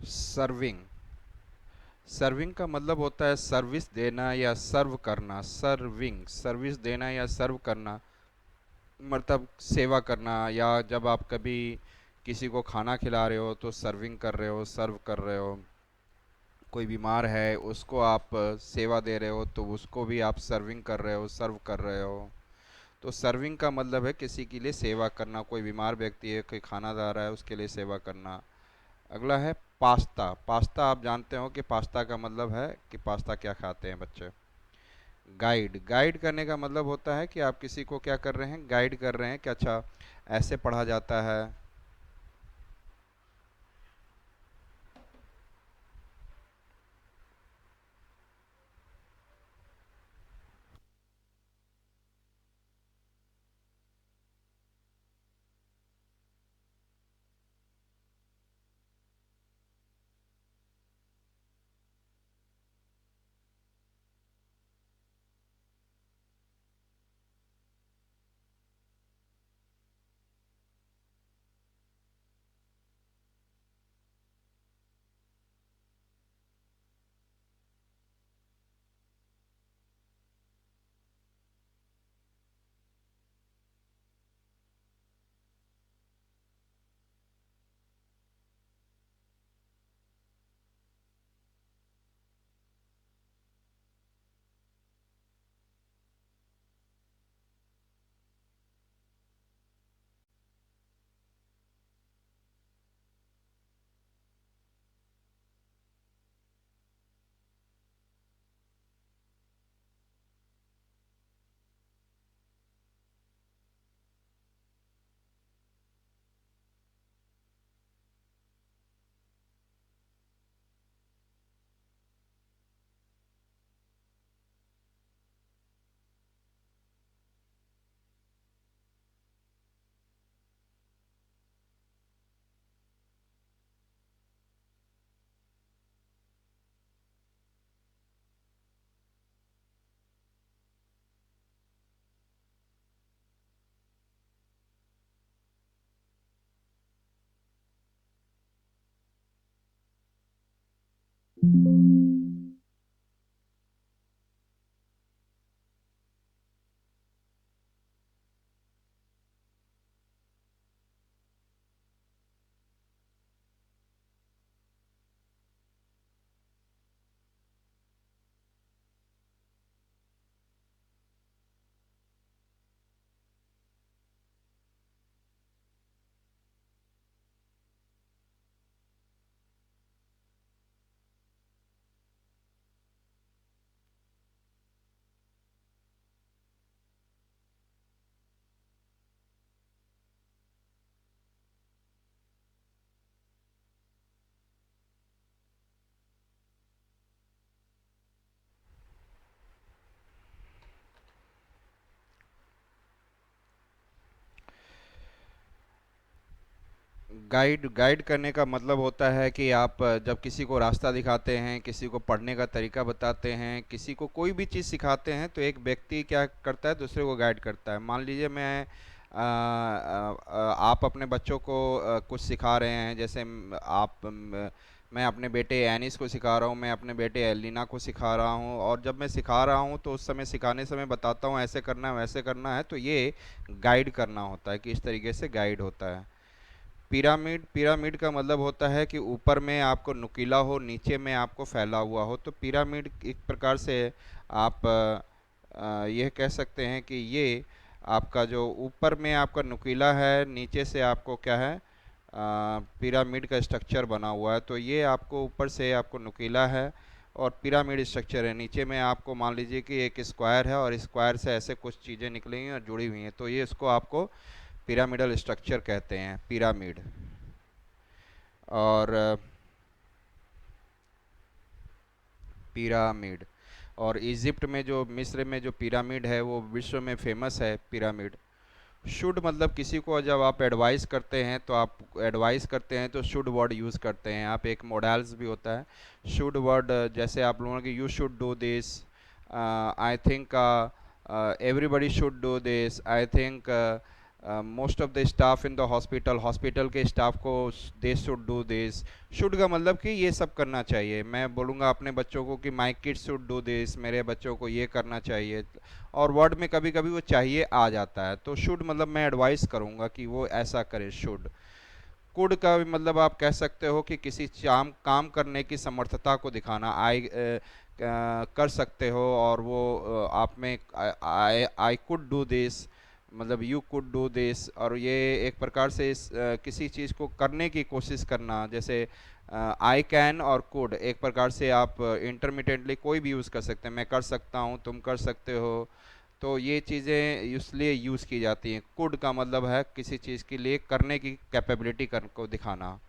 Serving. Serving का मतलब होता है सर्विस देना या सर्व करना। सर्विंग सर्विस देना या सर्व करना मतलब सेवा करना, या जब आप कभी किसी को खाना खिला रहे हो तो सर्विंग कर रहे हो, सर्व कर रहे हो। कोई बीमार है उसको आप सेवा दे रहे हो तो उसको भी आप सर्विंग कर रहे हो, सर्व कर रहे हो। तो सर्विंग का मतलब है किसी के लिए सेवा करना। कोई बीमार व्यक्ति है, कोई खाना ला रहा है, उसके लिए सेवा करना। अगला है पास्ता। पास्ता आप जानते हो कि पास्ता का मतलब है कि पास्ता क्या खाते हैं बच्चे। गाइड। गाइड करने का मतलब होता है कि आप किसी को क्या कर रहे हैं, गाइड कर रहे हैं कि अच्छा ऐसे पढ़ा जाता है। गाइड गाइड करने का मतलब होता है कि आप जब किसी को रास्ता दिखाते हैं, किसी को पढ़ने का तरीका बताते हैं, किसी को कोई भी चीज़ सिखाते हैं, तो एक व्यक्ति क्या करता है, दूसरे को गाइड करता है। मान लीजिए मैं आप अपने बच्चों को कुछ सिखा रहे हैं, जैसे मैं अपने बेटे एनिस को सिखा रहा हूँ, मैं अपने बेटे एलिना को सिखा रहा हूँ, और जब मैं सिखा रहा हूँ तो उस समय सिखाने समय बताता हूँ ऐसे करना है, वैसे करना है, तो ये गाइड करना होता है कि इस तरीके से गाइड होता है। पिरामिड। पिरामिड का मतलब होता है कि ऊपर में आपको नुकीला हो, नीचे में आपको फैला हुआ हो। तो पिरामिड एक प्रकार से आप यह कह सकते हैं कि ये आपका जो ऊपर में आपका नुकीला है, नीचे से आपको क्या है, पिरामिड का स्ट्रक्चर बना हुआ है। तो ये आपको ऊपर से आपको नुकीला है और पिरामिड स्ट्रक्चर है। नीचे में आपको मान लीजिए कि एक स्क्वायर है और स्क्वायर से ऐसे कुछ चीज़ें निकली हुई हैं और जुड़ी हुई हैं, तो ये इसको आपको पिरामिडल स्ट्रक्चर कहते हैं, पिरामिड। और पिरामिड। और इजिप्ट में जो, मिस्र में जो पिरामिड है वो विश्व में फेमस है पिरामिड। शुड मतलब किसी को जब आप एडवाइस करते हैं तो आप एडवाइस करते हैं तो शुड वर्ड यूज़ करते हैं आप। एक मोडल्स भी होता है शुड वर्ड, जैसे आप लोगों की you should do this, I think everybody should do this, I think most of the staff in the hospital के स्टाफ को they should do this. Should का मतलब कि ये सब करना चाहिए। मैं बोलूँगा अपने बच्चों को कि my kids should do this, मेरे बच्चों को ये करना चाहिए। और वर्ड में कभी कभी वो चाहिए आ जाता है, तो शुड मतलब मैं एडवाइस करूँगा कि वो ऐसा करे, शुड। कुड का भी मतलब आप कह सकते हो कि किसी काम करने की समर्थता को दिखाना। कर सकते हो, और वो आप में आई कुड डू दिस, मतलब यू कुड डू दिस। और ये एक प्रकार से किसी चीज़ को करने की कोशिश करना, जैसे आई कैन और कुड एक प्रकार से आप इंटरमिटेंटली कोई भी यूज़ कर सकते हैं। मैं कर सकता हूँ, तुम कर सकते हो। तो ये चीज़ें इसलिए यूज़ की जाती हैं। कुड का मतलब है किसी चीज़ के लिए करने की कैपेबिलिटी कर को दिखाना।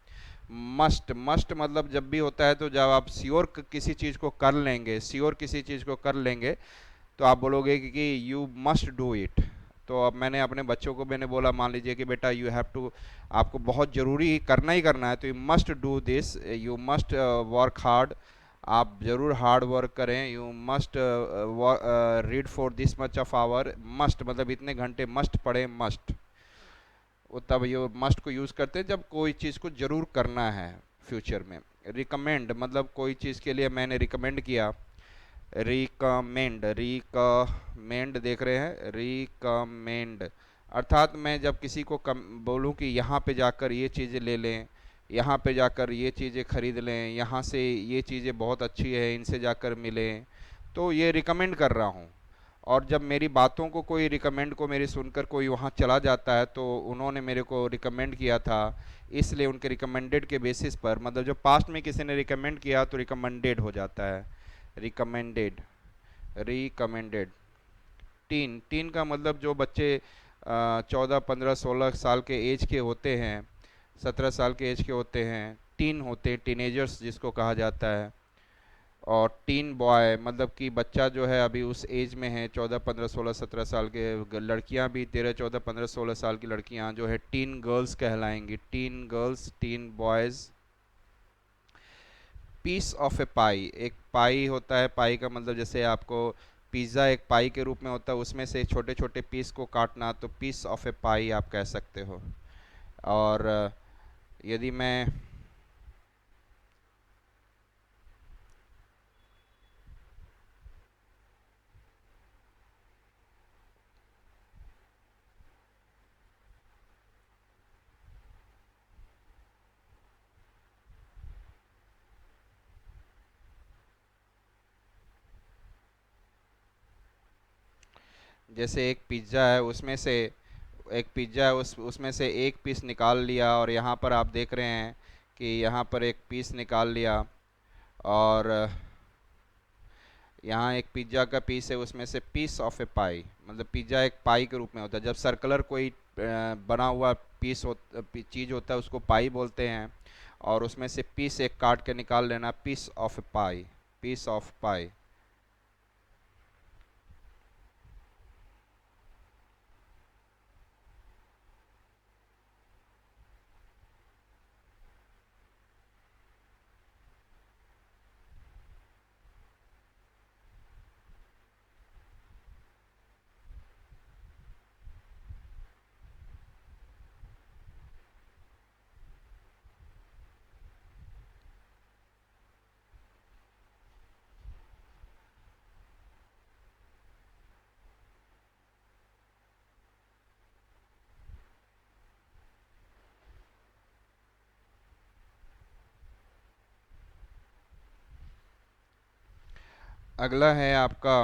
मस्ट मस्ट मतलब जब भी होता है तो जब आप श्योर किसी चीज़ को कर लेंगे, श्योर किसी चीज़ को कर लेंगे, तो आप बोलोगे कि यू मस्ट डू इट। तो अब मैंने अपने बच्चों को मैंने बोला, मान लीजिए कि बेटा यू हैव टू, आपको बहुत ज़रूरी करना ही करना है, तो you must do this, you must work hard. आप ज़रूर हार्ड वर्क करें। You must read for this much of hour. Must मतलब इतने घंटे मस्ट पढ़ें, मस्ट। वो तब ये मस्ट को यूज़ करते हैं जब कोई चीज़ को ज़रूर करना है फ्यूचर में। रिकमेंड मतलब कोई चीज़ के लिए मैंने रिकमेंड किया। रिकमेंड देख रहे हैं, रिकमेंड अर्थात मैं जब किसी को बोलूं कि यहाँ पे जाकर ये चीज़ें ले लें, यहाँ पे जाकर ये चीज़ें खरीद लें, यहाँ से ये चीज़ें बहुत अच्छी है, इनसे जाकर मिलें, तो ये रिकमेंड कर रहा हूँ। और जब मेरी बातों को कोई रिकमेंड को मेरी सुनकर कोई वहाँ चला जाता है, तो उन्होंने मेरे को रिकमेंड किया था, इसलिए उनके रिकमेंडेड के बेसिस पर, मतलब जो पास्ट में किसी ने रिकमेंड किया तो रिकमेंडेड हो जाता है। Recommended, recommended. टीन, टीन का मतलब जो बच्चे 14 15 16 साल के एज के होते हैं, 17 साल के एज के होते हैं, टीन होते हैं, टीनेजर्स जिसको कहा जाता है। और टीन बॉय मतलब कि बच्चा जो है अभी उस एज में है, 14 15 16 17 साल के। लड़कियां भी 13 14 15 16 साल की लड़कियां जो है टीन गर्ल्स कहलाएंगी, teen girls, teen boys. Piece of a pie, एक पाई होता है, पाई का मतलब जैसे आपको पिज़्ज़ा एक पाई के रूप में होता है, उसमें से छोटे छोटे पीस को काटना, तो पीस ऑफ ए पाई आप कह सकते हो। और यदि मैं, जैसे एक पिज़्ज़ा है उसमें से, एक पिज़्ज़ा है उसमें से एक पीस निकाल लिया, और यहाँ पर आप देख रहे हैं कि यहाँ पर एक पीस निकाल लिया, और यहाँ एक पिज़्ज़ा का पीस है, उसमें से पीस ऑफ ए पाई, मतलब पिज़्ज़ा एक पाई के रूप में होता है। जब सर्कुलर कोई बना हुआ पीस चीज़ होता है उसको पाई बोलते हैं। और उसमें से पीस एक काट के निकाल लेना, piece of a pie, piece of pie. अगला है आपका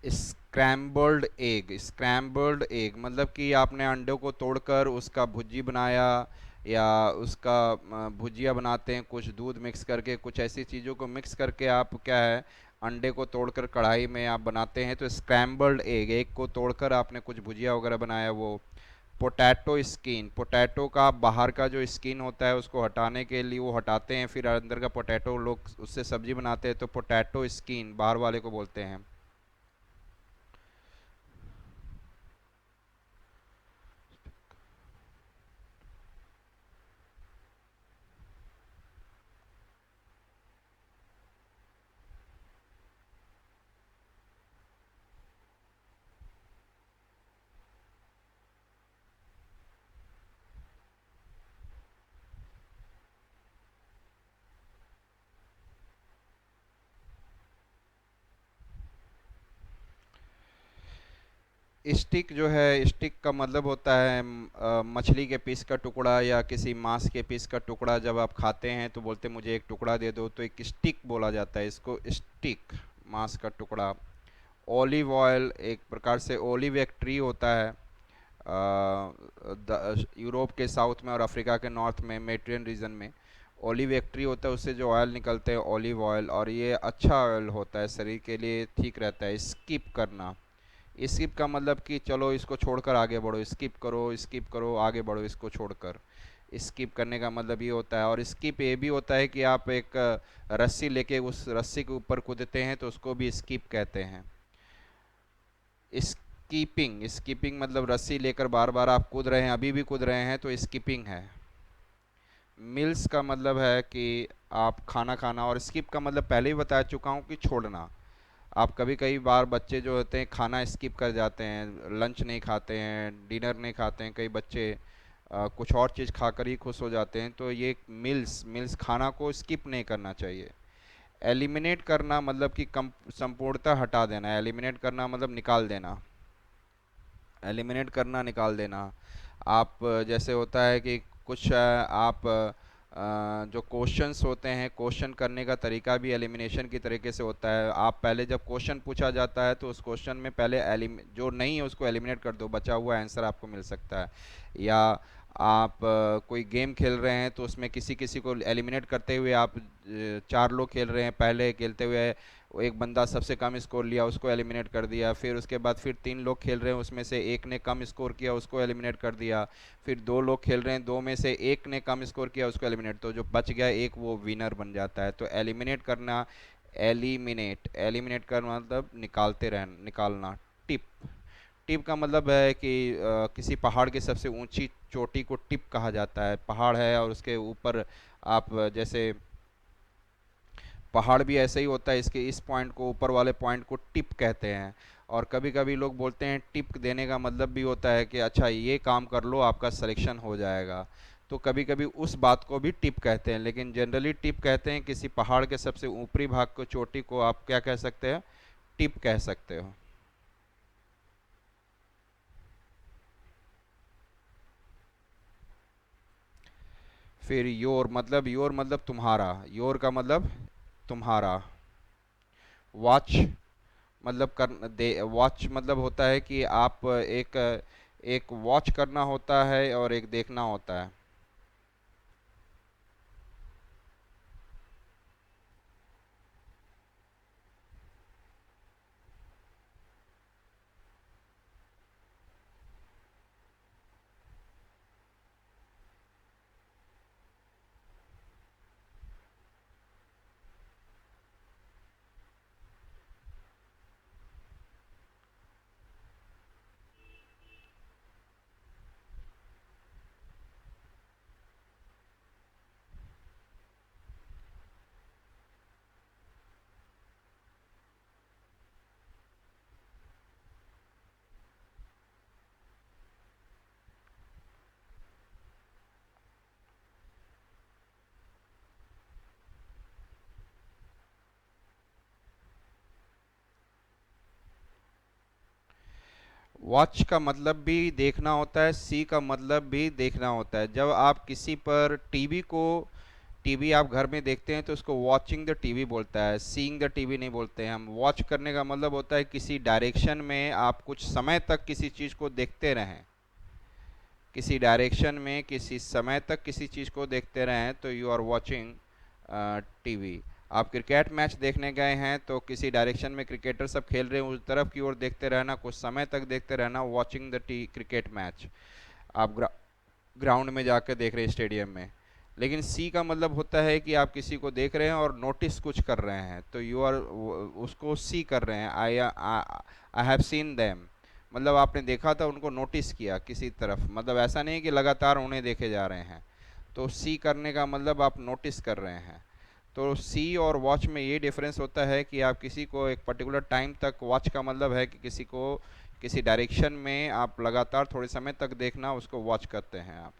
स्क्रैम्बल्ड एग। स्क्रैम्बल्ड एग मतलब कि आपने अंडों को तोड़कर उसका भुर्जी बनाया, या उसका भुजिया बनाते हैं कुछ दूध मिक्स करके, कुछ ऐसी चीज़ों को मिक्स करके आप क्या है, अंडे को तोड़कर कढ़ाई में आप बनाते हैं, तो स्क्रैम्बल्ड एग, एग को तोड़कर आपने कुछ भुजिया वगैरह बनाया वो। पोटैटो स्किन, पोटैटो का बाहर का जो स्किन होता है उसको हटाने के लिए वो हटाते हैं, फिर अंदर का पोटैटो लोग उससे सब्जी बनाते हैं, तो पोटैटो स्किन बाहर वाले को बोलते हैं। स्टिक जो है, स्टिक का मतलब होता है मछली के पीस का टुकड़ा या किसी मांस के पीस का टुकड़ा। जब आप खाते हैं तो बोलते मुझे एक टुकड़ा दे दो, तो एक स्टिक बोला जाता है इसको, स्टिक, मांस का टुकड़ा। ऑलिव ऑयल, एक प्रकार से ऑलिव एक ट्री होता है यूरोप के साउथ में और अफ्रीका के नॉर्थ में, मेडिटेरियन रीजन में ऑलिव एक ट्री होता है, उससे जो ऑयल निकलते हैं ऑलिव ऑयल, और ये अच्छा ऑयल होता है, शरीर के लिए ठीक रहता है। स्किप करना, स्किप का मतलब कि चलो इसको छोड़कर आगे बढ़ो, स्किप करो आगे बढ़ो इसको छोड़कर। स्किप करने का मतलब ये होता है। और स्किप ये भी होता है कि आप एक रस्सी लेके उस रस्सी के ऊपर कूदते हैं तो उसको भी स्किप कहते हैं। स्कीपिंग, स्कीपिंग मतलब रस्सी लेकर बार बार आप कूद रहे हैं, अभी भी कूद रहे हैं, तो स्कीपिंग है। मिल्स का मतलब है कि आप खाना खाना, और स्किप का मतलब पहले ही बता चुका हूँ कि छोड़ना। आप कभी कई बार बच्चे जो होते हैं खाना स्किप कर जाते हैं, लंच नहीं खाते हैं, डिनर नहीं खाते हैं, कई बच्चे कुछ और चीज़ खाकर ही खुश हो जाते हैं, तो ये मिल्स, खाना को स्किप नहीं करना चाहिए। एलिमिनेट करना मतलब कि कम, संपूर्णतः हटा देना। एलिमिनेट करना मतलब निकाल देना, एलिमिनेट करना, निकाल देना। आप जैसे होता है कि कुछ आप जो क्वेश्चंस होते हैं, क्वेश्चन करने का तरीका भी एलिमिनेशन की तरीके से होता है। आप पहले जब क्वेश्चन पूछा जाता है तो उस क्वेश्चन में पहले जो नहीं है उसको एलिमिनेट कर दो, बचा हुआ आंसर आपको मिल सकता है। या आप कोई गेम खेल रहे हैं तो उसमें किसी किसी को एलिमिनेट करते हुए आप, चार लोग खेल रहे हैं, पहले खेलते हुए वो एक बंदा सबसे कम स्कोर लिया, उसको एलिमिनेट कर दिया। फिर उसके बाद फिर तीन लोग खेल रहे हैं, उसमें से एक ने कम स्कोर किया, उसको एलिमिनेट कर दिया। फिर दो लोग खेल रहे हैं, दो में से एक ने कम स्कोर किया, उसको एलिमिनेट, तो जो बच गया एक वो विनर बन जाता है। तो एलिमिनेट करना, एलिमिनेट, एलिमिनेट करना मतलब निकालते रहना, निकालना। टिप, टिप का मतलब है कि किसी पहाड़ की सबसे ऊंची चोटी को टिप कहा जाता है। पहाड़ है और उसके ऊपर आप जैसे, पहाड़ भी ऐसे ही होता है, इसके इस पॉइंट को, ऊपर वाले पॉइंट को टिप कहते हैं। और कभी कभी लोग बोलते हैं टिप देने का मतलब भी होता है कि अच्छा ये काम कर लो आपका सिलेक्शन हो जाएगा, तो कभी कभी उस बात को भी टिप कहते हैं। लेकिन जनरली टिप कहते हैं किसी पहाड़ के सबसे ऊपरी भाग को, चोटी को आप क्या कह सकते हैं, टिप कह सकते हो। फिर योर मतलब तुम्हारा, योर का मतलब तुम्हारा। वॉच मतलब कर दे, वॉच मतलब होता है कि आप एक, एक वॉच करना होता है और एक देखना होता है। वॉच का मतलब भी देखना होता है, सी का मतलब भी देखना होता है। जब आप किसी पर टीवी को, टीवी आप घर में देखते हैं तो उसको वॉचिंग द टीवी बोलता है, सीइंग द टीवी नहीं बोलते हैं हम। वॉच करने का मतलब होता है किसी डायरेक्शन में आप कुछ समय तक किसी चीज़ को देखते रहें, किसी डायरेक्शन में किसी समय तक किसी चीज़ को देखते रहें, तो यू आर वॉचिंग टीवी। आप क्रिकेट मैच देखने गए हैं तो किसी डायरेक्शन में क्रिकेटर सब खेल रहे हैं, उस तरफ की ओर देखते रहना, कुछ समय तक देखते रहना, watching the T cricket match. आप ग्राउंड में जाकर देख रहे हैं, स्टेडियम में। लेकिन सी का मतलब होता है कि आप किसी को देख रहे हैं और नोटिस कुछ कर रहे हैं, तो यू आर उसको सी कर रहे हैं। आई हैव सीन देम, मतलब आपने देखा था, उनको नोटिस किया किसी तरफ, मतलब ऐसा नहीं कि लगातार उन्हें देखे जा रहे हैं। तो सी करने का मतलब आप नोटिस कर रहे हैं। तो सी और वॉच में ये डिफरेंस होता है कि आप किसी को एक पर्टिकुलर टाइम तक, वॉच का मतलब है कि किसी को किसी डायरेक्शन में आप लगातार थोड़े समय तक देखना, उसको वॉच करते हैं आप।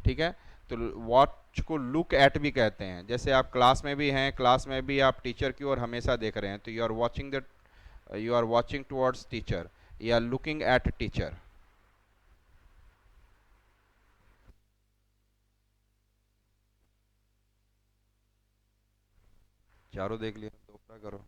ठीक है। तो वॉच को लुक एट भी कहते हैं। जैसे आप क्लास में भी हैं, क्लास में भी आप टीचर की ओर हमेशा देख रहे हैं, तो you are watching the you are watching towards teacher या लुकिंग एट टीचर। चारों देख लिया, दोपहर करो।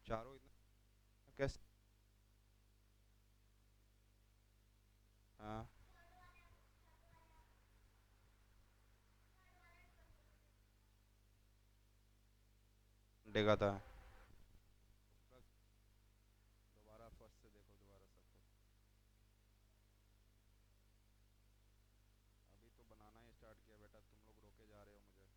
चारों इतना कैसे? हाँ, देखा था। दोबारा फर्स्ट से देखो, दोबारा सबको। अभी तो बनाना ही स्टार्ट किया बेटा, तुम लोग रोके जा रहे हो मुझे।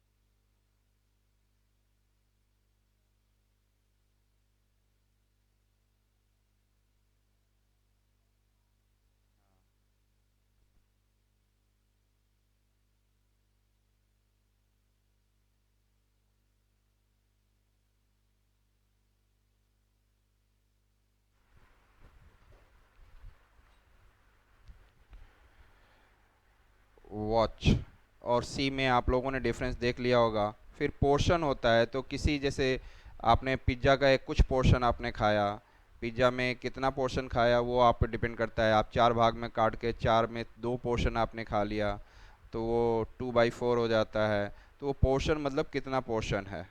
वॉच और सी में आप लोगों ने डिफरेंस देख लिया होगा। फिर पोर्शन होता है, तो किसी जैसे आपने पिज्ज़ा का एक कुछ पोर्शन आपने खाया, पिज्ज़ा में कितना पोर्शन खाया वो आप पे डिपेंड करता है। आप चार भाग में काट के चार में दो पोर्शन आपने खा लिया, तो वो 2/4 हो जाता है। तो वो पोर्शन मतलब कितना पोर्शन है।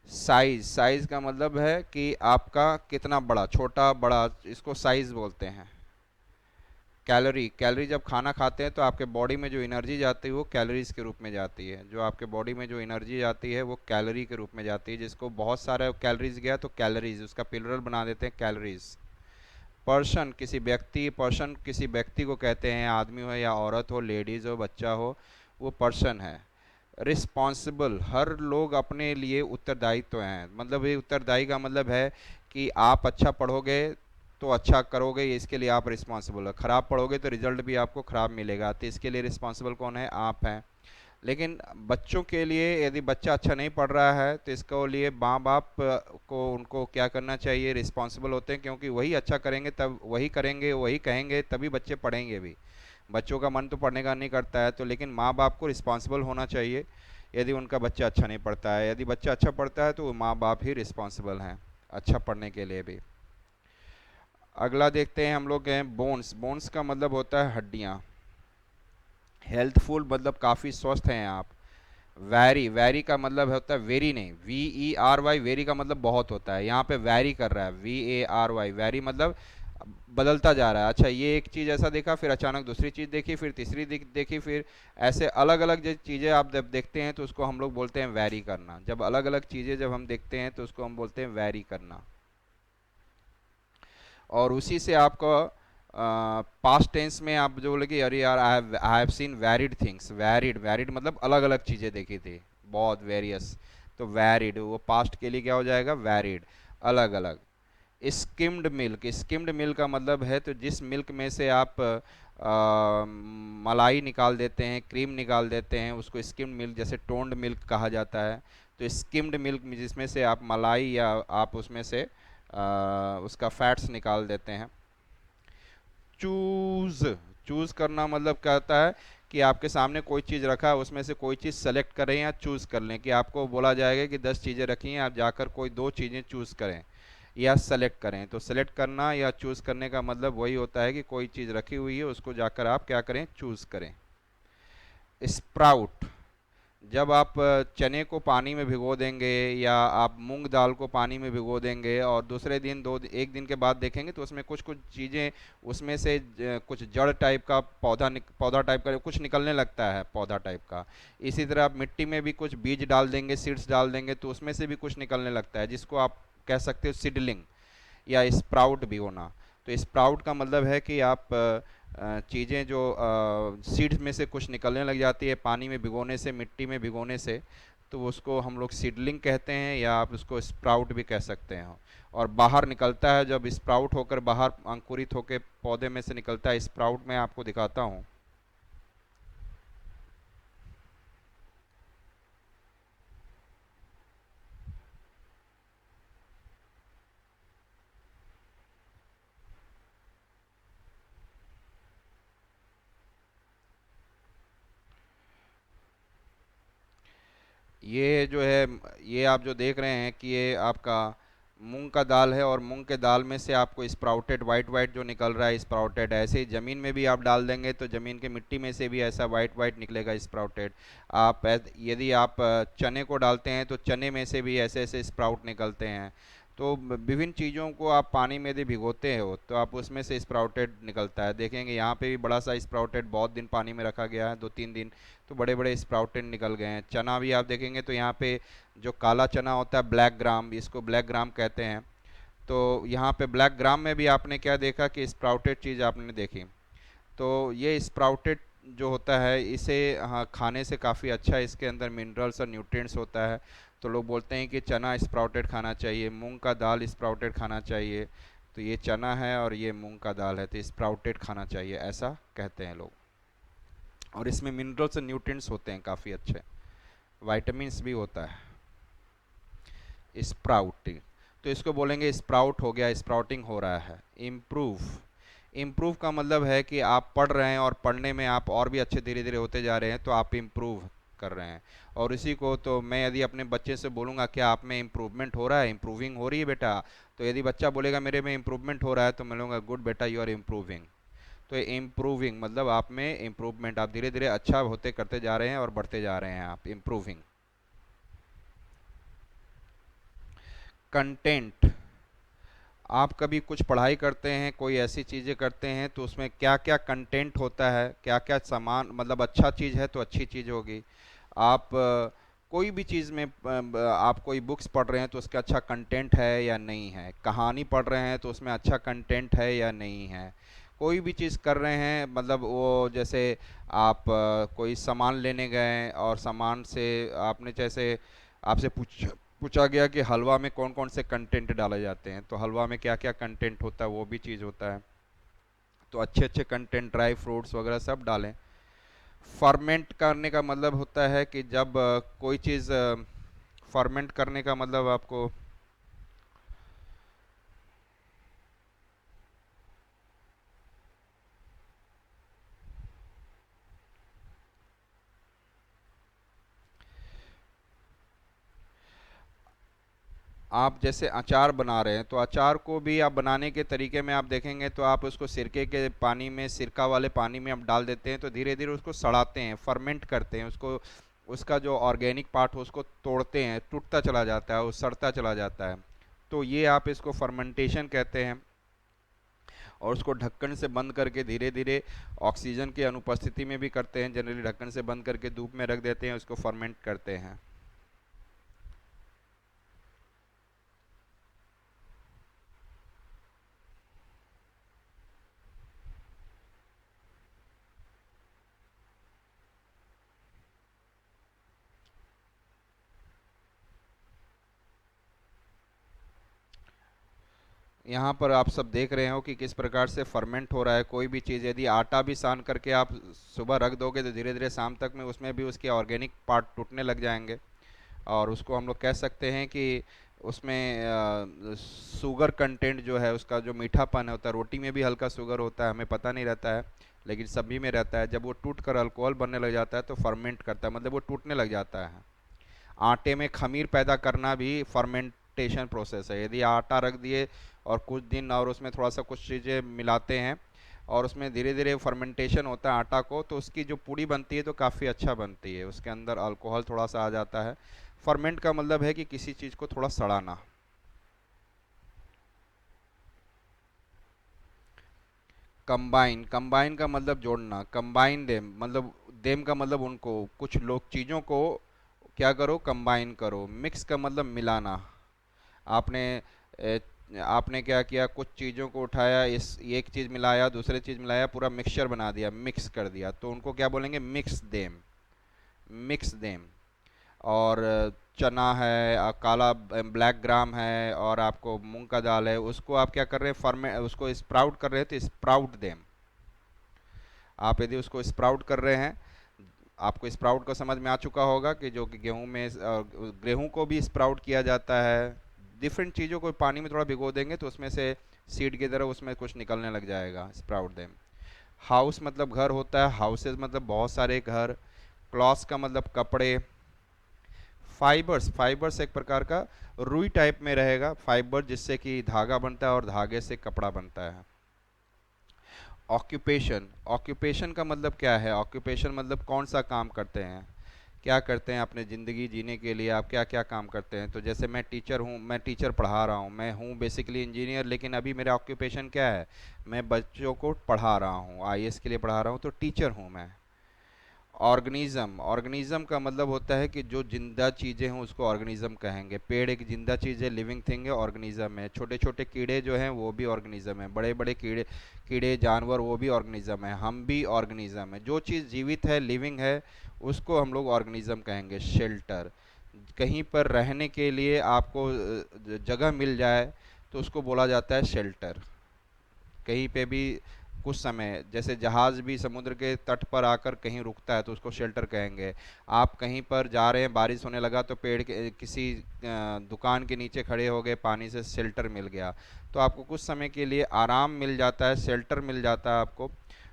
साइज, साइज का मतलब है कि आपका कितना बड़ा, छोटा बड़ा, इसको साइज बोलते हैं। कैलोरी, कैलोरी जब खाना खाते हैं तो आपके बॉडी में जो एनर्जी जाती है वो कैलोरीज के रूप में जाती है। जो आपके बॉडी में जो एनर्जी जाती है वो कैलोरी के रूप में जाती है, जिसको बहुत सारा कैलोरीज गया तो कैलोरीज, उसका प्लूरल बना देते हैं कैलोरीज। पर्सन किसी व्यक्ति, पर्सन किसी व्यक्ति को कहते हैं, आदमी हो या औरत हो, लेडीज़ हो, बच्चा हो, वो पर्सन है। रिस्पॉन्सिबल, हर लोग अपने लिए उत्तरदायित्व हैं, मतलब ये उत्तरदायी का मतलब है कि आप अच्छा पढ़ोगे तो अच्छा करोगे, इसके लिए आप रिस्पॉन्सिबल हो। ख़राब पढ़ोगे तो रिजल्ट भी आपको ख़राब मिलेगा, तो इसके लिए रिस्पॉन्सिबल कौन है? आप हैं। लेकिन बच्चों के लिए, यदि बच्चा अच्छा नहीं पढ़ रहा है तो इसको लिए माँ बाप को, उनको क्या करना चाहिए? रिस्पॉन्सिबल होते हैं, क्योंकि वही अच्छा करेंगे, तब वही करेंगे, वही कहेंगे, तभी बच्चे पढ़ेंगे भी। बच्चों का मन तो पढ़ने का नहीं करता है, तो लेकिन माँ बाप को रिस्पॉन्सिबल होना चाहिए यदि उनका बच्चा अच्छा नहीं पढ़ता है। यदि बच्चा अच्छा पढ़ता है तो वो माँ बाप ही रिस्पॉन्सिबल हैं अच्छा पढ़ने के लिए भी। अगला देखते हैं हम लोग हैं बोन्स। बोन्स का मतलब होता है हड्डियाँ। हेल्थफुल मतलब काफ़ी स्वस्थ हैं आप। वैरी, वैरी का मतलब होता है वेरी नहीं, VERY, वेरी का मतलब बहुत होता है, यहाँ पे वैरी कर रहा है, VARY, वैरी मतलब बदलता जा रहा है। अच्छा, ये एक चीज़ ऐसा देखा, फिर अचानक दूसरी चीज़ देखी, फिर तीसरी देखी, फिर ऐसे अलग अलग जो चीज़ें आप जब देखते हैं तो उसको हम लोग बोलते हैं वैरी करना। जब अलग अलग चीज़ें जब हम देखते हैं तो उसको हम बोलते हैं वैरी करना। और उसी से आपका पास्ट टेंस में आप जो बोले कि अरे यार, I have seen varied things. Varied, varied मतलब अलग अलग चीज़ें देखी थी, बहुत वेरियस। तो वैरिड वो पास्ट के लिए क्या हो जाएगा? वैरिड, अलग अलग। स्किम्ड मिल्क, स्किम्ड मिल्क का मतलब है तो जिस मिल्क में से आप मलाई निकाल देते हैं, क्रीम निकाल देते हैं, उसको स्किम्ड मिल्क, जैसे टोन्ड मिल्क कहा जाता है। तो स्किम्ड मिल्क में जिसमें से आप मलाई या आप उसमें से उसका फैट्स निकाल देते हैं। चूज़, चूज़ करना मतलब क्या होता है कि आपके सामने कोई चीज़ रखा है, उसमें से कोई चीज़ सेलेक्ट करें या चूज़ कर लें। कि आपको बोला जाएगा कि 10 चीज़ें रखी हैं, आप जाकर कोई दो चीज़ें चूज़ करें या सेलेक्ट करें। तो सेलेक्ट करना या चूज़ करने का मतलब वही होता है कि कोई चीज़ रखी हुई है, उसको जाकर आप क्या करें? चूज़ करें। स्प्राउट, जब आप चने को पानी में भिगो देंगे या आप मूंग दाल को पानी में भिगो देंगे और दूसरे दिन, एक दिन के बाद देखेंगे तो उसमें कुछ कुछ चीज़ें, उसमें से कुछ जड़ टाइप का पौधा टाइप का कुछ निकलने लगता है, पौधा टाइप का। इसी तरह आप मिट्टी में भी कुछ बीज डाल देंगे, सीड्स डाल देंगे, तो उसमें से भी कुछ निकलने लगता है, जिसको आप कह सकते हो सीडलिंग या स्प्राउट भी होना। तो स्प्राउट का मतलब है कि आप चीज़ें जो सीड्स में से कुछ निकलने लग जाती है पानी में भिगोने से, मिट्टी में भिगोने से, तो उसको हम लोग सीडलिंग कहते हैं या आप उसको स्प्राउट भी कह सकते हैं। और बाहर निकलता है, जब स्प्राउट होकर बाहर अंकुरित होकर पौधे में से निकलता है स्प्राउट, मैं आपको दिखाता हूँ। ये जो है, ये आप जो देख रहे हैं कि ये आपका मूंग का दाल है, और मूंग के दाल में से आपको स्प्राउटेड वाइट वाइट जो निकल रहा है स्प्राउटेड, ऐसे ही ज़मीन में भी आप डाल देंगे तो ज़मीन की मिट्टी में से भी ऐसा वाइट वाइट निकलेगा स्प्राउटेड। यदि आप चने को डालते हैं तो चने में से भी ऐसे ऐसे स्प्राउट निकलते हैं। तो विभिन्न चीज़ों को आप पानी में यदि भिगोते हो तो आप उसमें से स्प्राउटेड निकलता है। देखेंगे यहाँ पे भी बड़ा सा स्प्राउटेड बहुत दिन पानी में रखा गया है, 2-3 दिन, तो बड़े बड़े स्प्राउटेड निकल गए हैं। चना भी आप देखेंगे तो यहाँ पे जो काला चना होता है ब्लैक ग्राम, इसको ब्लैक ग्राम कहते हैं। तो यहाँ पे ब्लैक ग्राम में भी आपने क्या देखा कि स्प्राउटेड चीज़ आपने देखी। तो ये स्प्राउटेड जो होता है इसे, हाँ, खाने से काफ़ी अच्छा है, इसके अंदर मिनरल्स और न्यूट्रिएंट्स होता है। तो लोग बोलते हैं कि चना स्प्राउटेड खाना चाहिए, मूंग का दाल स्प्राउटेड खाना चाहिए। तो ये चना है और ये मूंग का दाल है, तो स्प्राउटेड खाना चाहिए ऐसा कहते हैं लोग। और इसमें मिनरल्स और न्यूट्रिएंट्स होते हैं काफ़ी अच्छे, वाइटामिन्स भी होता है। स्प्राउटिंग, तो इसको बोलेंगे स्प्राउट हो गया, स्प्राउटिंग हो रहा है। इम्प्रूव, इम्प्रूव का मतलब है कि आप पढ़ रहे हैं और पढ़ने में आप और भी अच्छे धीरे धीरे होते जा रहे हैं, तो आप इम्प्रूव कर रहे हैं। और इसी को तो मैं यदि अपने बच्चे से बोलूँगा क्या आप में इम्प्रूवमेंट हो रहा है, इम्प्रूविंग हो रही है बेटा, तो यदि बच्चा बोलेगा मेरे में इम्प्रूवमेंट हो रहा है, तो मैं बोलूँगा गुड बेटा, यू आर इम्प्रूविंग। तो इम्प्रूविंग मतलब आप में इम्प्रूवमेंट, आप धीरे धीरे अच्छा होते करते जा रहे हैं और बढ़ते जा रहे हैं, आप इम्प्रूविंग। कंटेंट, आप कभी कुछ पढ़ाई करते हैं, कोई ऐसी चीज़ें करते हैं तो उसमें क्या क्या कंटेंट होता है, क्या क्या सामान, मतलब अच्छा चीज़ है तो अच्छी चीज़ होगी। आप कोई भी चीज़ में आप कोई बुक्स पढ़ रहे हैं तो उसका अच्छा कंटेंट है या नहीं है, कहानी पढ़ रहे हैं तो उसमें अच्छा कंटेंट है या नहीं है। कोई भी चीज़ कर रहे हैं, मतलब वो जैसे आप कोई सामान लेने गए और सामान से आपने जैसे आपसे पूछा गया कि हलवा में कौन कौन से कंटेंट डाले जाते हैं, तो हलवा में क्या क्या कंटेंट होता है वो भी चीज़ होता है। तो अच्छे अच्छे कंटेंट, ड्राई फ्रूट्स वगैरह सब डालें। फर्मेंट करने का मतलब होता है कि जब कोई चीज़, फर्मेंट करने का मतलब आपको, आप जैसे अचार बना रहे हैं तो अचार को भी आप बनाने के तरीके में आप देखेंगे तो आप उसको सिरके के पानी में, सिरका वाले पानी में आप डाल देते हैं तो धीरे धीरे उसको सड़ाते हैं, फर्मेंट करते हैं उसको, उसका जो ऑर्गेनिक पार्ट हो उसको तोड़ते हैं, टूटता चला जाता है, वो सड़ता चला जाता है। तो ये आप इसको फर्मेंटेशन कहते हैं। और उसको ढक्कन से बंद करके धीरे धीरे ऑक्सीजन की अनुपस्थिति में भी करते हैं, जनरली ढक्कन से बंद करके धूप में रख देते हैं, उसको फर्मेंट करते हैं। यहाँ पर आप सब देख रहे हो कि किस प्रकार से फर्मेंट हो रहा है कोई भी चीज़। यदि आटा भी सान करके आप सुबह रख दोगे तो धीरे धीरे शाम तक में उसमें भी उसके ऑर्गेनिक पार्ट टूटने लग जाएंगे। और उसको हम लोग कह सकते हैं कि उसमें शुगर कंटेंट जो है, उसका जो मीठापन होता है, रोटी में भी हल्का शुगर होता है, हमें पता नहीं रहता है, लेकिन सभी में रहता है। जब वो टूट कर अल्कोहल बनने लग जाता है तो फर्मेंट करता है, मतलब वो टूटने लग जाता है। आटे में खमीर पैदा करना भी फर्मेंटेशन प्रोसेस है। यदि आटा रख दिए और कुछ दिन और उसमें थोड़ा सा कुछ चीज़ें मिलाते हैं और उसमें धीरे धीरे फर्मेंटेशन होता है आटा को, तो उसकी जो पूड़ी बनती है तो काफ़ी अच्छा बनती है, उसके अंदर अल्कोहल थोड़ा सा आ जाता है। फर्मेंट का मतलब है कि किसी चीज़ को थोड़ा सड़ाना। कंबाइन, कंबाइन का मतलब जोड़ना, कंबाइन देम मतलब, देम का मतलब उनको, कुछ लोग चीज़ों को क्या करो, कंबाइन करो। मिक्स का मतलब मिलाना। आपने ए, आपने क्या किया, कुछ चीज़ों को उठाया, इस एक चीज़ मिलाया, दूसरी चीज़ मिलाया, पूरा मिक्सचर बना दिया, मिक्स कर दिया, तो उनको क्या बोलेंगे, मिक्स देम, मिक्स देम। और चना है, काला ब्लैक ग्राम है, और आपको मूंग का दाल है, उसको आप क्या कर रहे हैं, फर्मे उसको स्प्राउट कर रहे हैं, तो स्प्राउट देम। आप यदि उसको स्प्राउट कर रहे हैं, आपको स्प्राउट को समझ में आ चुका होगा कि जो कि गेहूं में, गेहूं को भी स्प्राउट किया जाता है। डिफरेंट चीज़ों को पानी में थोड़ा भिगो देंगे तो उसमें से सीड की तरह उसमें कुछ निकलने लग जाएगा, स्प्राउट देम। हाउस मतलब घर होता है, हाउसेज मतलब बहुत सारे घर। क्लॉथ्स का मतलब कपड़े। फाइबर्स, फाइबर्स एक प्रकार का रुई टाइप में रहेगा फाइबर, जिससे कि धागा बनता है और धागे से कपड़ा बनता है। ऑक्यूपेशन, ऑक्यूपेशन का मतलब क्या है? ऑक्यूपेशन मतलब कौन सा काम करते हैं, क्या करते हैं अपने ज़िंदगी जीने के लिए, आप क्या क्या काम करते हैं। तो जैसे मैं टीचर हूँ, मैं टीचर पढ़ा रहा हूँ, मैं हूँ बेसिकली इंजीनियर, लेकिन अभी मेरा ऑक्यूपेशन क्या है? मैं बच्चों को पढ़ा रहा हूँ, आईएएस के लिए पढ़ा रहा हूँ, तो टीचर हूँ मैं। ऑर्गेनिज्म, ऑर्गेनिज्म का मतलब होता है कि जो जिंदा चीज़ें हैं उसको ऑर्गेनिज्म कहेंगे। पेड़ एक जिंदा चीज़ है, लिविंग थिंग है, ऑर्गेनिज्म है। छोटे छोटे कीड़े जो हैं वो भी ऑर्गेनिज्म है, बड़े बड़े कीड़े कीड़े जानवर वो भी ऑर्गेनिज्म है, हम भी ऑर्गेनिज्म है। जो चीज़ जीवित है, लिविंग है, उसको हम लोग ऑर्गेनिज्म कहेंगे। शेल्टर, कहीं पर रहने के लिए आपको जगह मिल जाए तो उसको बोला जाता है शेल्टर। कहीं पे भी कुछ समय, जैसे जहाज़ भी समुद्र के तट पर आकर कहीं रुकता है तो उसको शेल्टर कहेंगे। आप कहीं पर जा रहे हैं, बारिश होने लगा तो पेड़ के किसी दुकान के नीचे खड़े हो गए, पानी से शेल्टर मिल गया, तो आपको कुछ समय के लिए आराम मिल जाता है, शेल्टर मिल जाता है आपको।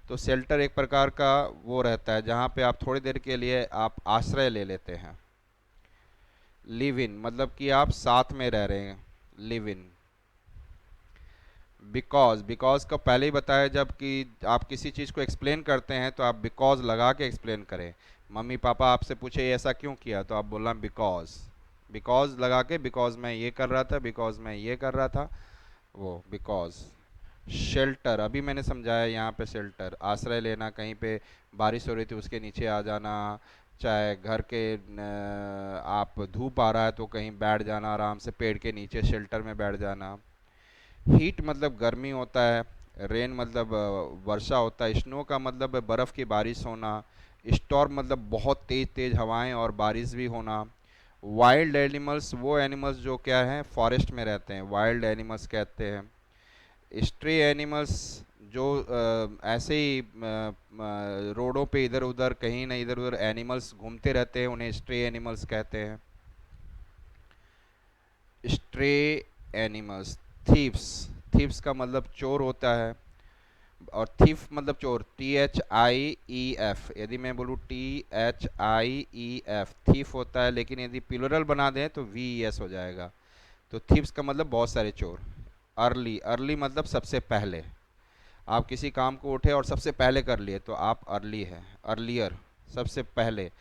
तो शेल्टर एक प्रकार का वो रहता है जहाँ पे आप थोड़ी देर के लिए आप आश्रय ले लेते हैं। लिव इन मतलब कि आप साथ में रह रहे हैं, लिव इन। बिकॉज, बिकॉज का पहले ही बताया, जब कि आप किसी चीज़ को एक्सप्लेन करते हैं तो आप बिकॉज लगा के एक्सप्लेन करें। मम्मी पापा आपसे पूछे ऐसा क्यों किया, तो आप बोलना बिकॉज, बिकॉज लगा के, बिकॉज मैं ये कर रहा था, बिकॉज मैं ये कर रहा था, वो बिकॉज। शेल्टर अभी मैंने समझाया, यहाँ पे शेल्टर आश्रय लेना, कहीं पे बारिश हो रही थी उसके नीचे आ जाना, चाहे घर के आप धूप आ रहा है तो कहीं बैठ जाना आराम से पेड़ के नीचे, शेल्टर में बैठ जाना। हीट मतलब गर्मी होता है। रेन मतलब वर्षा होता है। स्नो का मतलब बर्फ़ की बारिश होना। स्टॉर्म मतलब बहुत तेज़ तेज़ हवाएं और बारिश भी होना। वाइल्ड एनिमल्स वो एनिमल्स जो क्या हैं, फॉरेस्ट में रहते हैं, वाइल्ड एनिमल्स कहते हैं। स्ट्रे एनिमल्स जो ऐसे ही रोडों पे इधर उधर कहीं ना इधर उधर एनिमल्स घूमते रहते हैं, उन्हें स्ट्रे एनिमल्स कहते हैं। Stray animals. थीव्स, थीव्स का मतलब चोर होता है, और थीफ मतलब चोर, THIEF। यदि मैं बोलूँ THIEF, थीफ होता है, लेकिन यदि प्लूरल बना दें तो VES हो जाएगा। तो थीव्स का मतलब बहुत सारे चोर। अर्ली, अर्ली मतलब सबसे पहले, आप किसी काम को उठे और सबसे पहले कर लिए तो आप अर्ली है। अर्लियर सबसे पहले,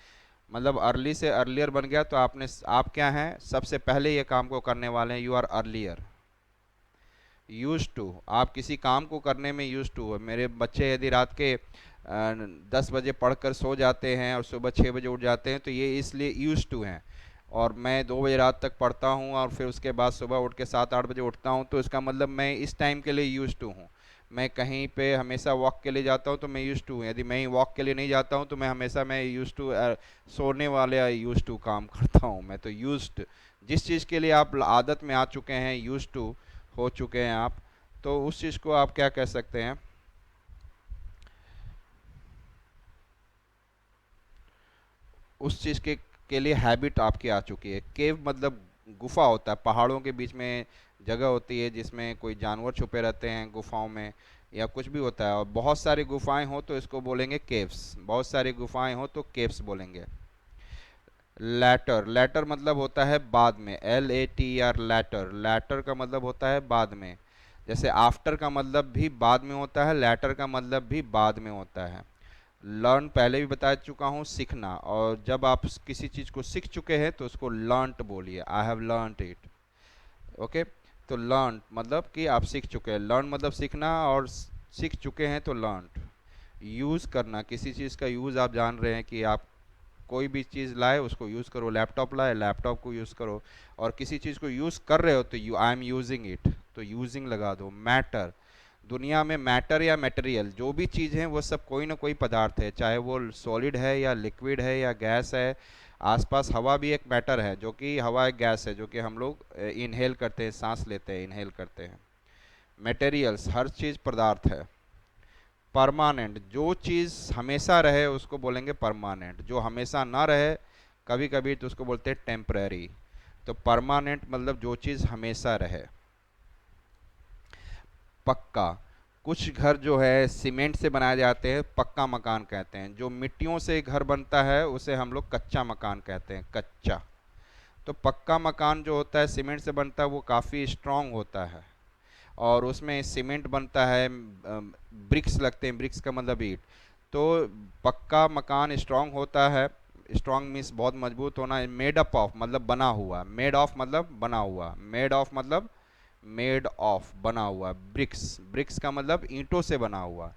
मतलब अर्ली से अर्लियर बन गया तो आप क्या हैं, सबसे पहले ये काम को करने वाले हैं, you are earlier. Use to, आप किसी काम को करने में यूज टू हो। मेरे बच्चे यदि रात के 10 बजे पढ़कर सो जाते हैं और सुबह 6 बजे उठ जाते हैं तो ये इसलिए यूज टू हैं। और मैं 2 बजे रात तक पढ़ता हूँ और फिर उसके बाद सुबह उठ के 7-8 बजे उठता हूँ, तो इसका मतलब मैं इस टाइम के लिए यूज टू हूँ। मैं कहीं पे हमेशा वॉक के लिए जाता हूँ तो मैं यूज टू हूँ। यदि मैं वॉक के लिए नहीं जाता हूँ तो मैं यूज टू, सोने वाले यूज टू काम करता हूँ मैं। तो यूज्ड, जिस चीज़ के लिए आप आदत में आ चुके हैं, यूज टू हो चुके हैं आप, तो उस चीज़ को आप क्या कह सकते हैं, उस चीज़ के लिए हैबिट आपकी आ चुकी है। केव मतलब गुफा होता है, पहाड़ों के बीच में जगह होती है जिसमें कोई जानवर छुपे रहते हैं गुफाओं में, या कुछ भी होता है। और बहुत सारी गुफाएं हो तो इसको बोलेंगे केव्स, बहुत सारी गुफाएं हो तो केव्स बोलेंगे। लैटर, लैटर मतलब होता है बाद में, LATR, लैटर, लैटर का मतलब होता है बाद में। जैसे आफ्टर का मतलब भी बाद में होता है, लैटर का मतलब भी बाद में होता है। लर्न पहले भी बता चुका हूँ, सीखना, और जब आप किसी चीज़ को सीख चुके हैं तो उसको लर्नट बोलिए, आई हैव लर्नट इट। ओके, तो लर्न मतलब कि आप सीख चुके हैं, लर्न मतलब सीखना, और सीख चुके हैं तो लर्नट। यूज़ करना, किसी चीज़ का यूज़ आप जान रहे हैं कि आप कोई भी चीज़ लाए उसको यूज़ करो, लैपटॉप लाए लैपटॉप को यूज़ करो, और किसी चीज़ को यूज़ कर रहे हो तो आई एम यूजिंग इट, तो यूजिंग लगा दो। मैटर, दुनिया में मैटर या मटेरियल जो भी चीज़ है वो सब कोई ना कोई पदार्थ है, चाहे वो सॉलिड है या लिक्विड है या गैस है। आसपास हवा भी एक मैटर है, जो कि हवा एक गैस है जो कि हम लोग इनहेल करते हैं, सांस लेते हैं, इनहेल करते हैं। मटेरियल्स, हर चीज़ पदार्थ है। परमानेंट, जो चीज़ हमेशा रहे उसको बोलेंगे परमानेंट, जो हमेशा ना रहे कभी कभी तो उसको बोलते हैं टेम्पररी। तो परमानेंट मतलब जो चीज़ हमेशा रहे। पक्का, कुछ घर जो है सीमेंट से बनाए जाते हैं, पक्का मकान कहते हैं। जो मिट्टियों से घर बनता है उसे हम लोग कच्चा मकान कहते हैं, कच्चा। तो पक्का मकान जो होता है सीमेंट से बनता है वो काफ़ी स्ट्रांग होता है, और उसमें सीमेंट बनता है, ब्रिक्स लगते हैं, ब्रिक्स का मतलब ईंट। तो पक्का मकान स्ट्रांग होता है, स्ट्रांग मीन्स बहुत मजबूत होना है। मेड अप ऑफ मतलब बना हुआ, मेड ऑफ मतलब बना हुआ, मेड ऑफ मतलब मेड ऑफ बना हुआ, ब्रिक्स, ब्रिक्स का मतलब ईंटों से बना हुआ,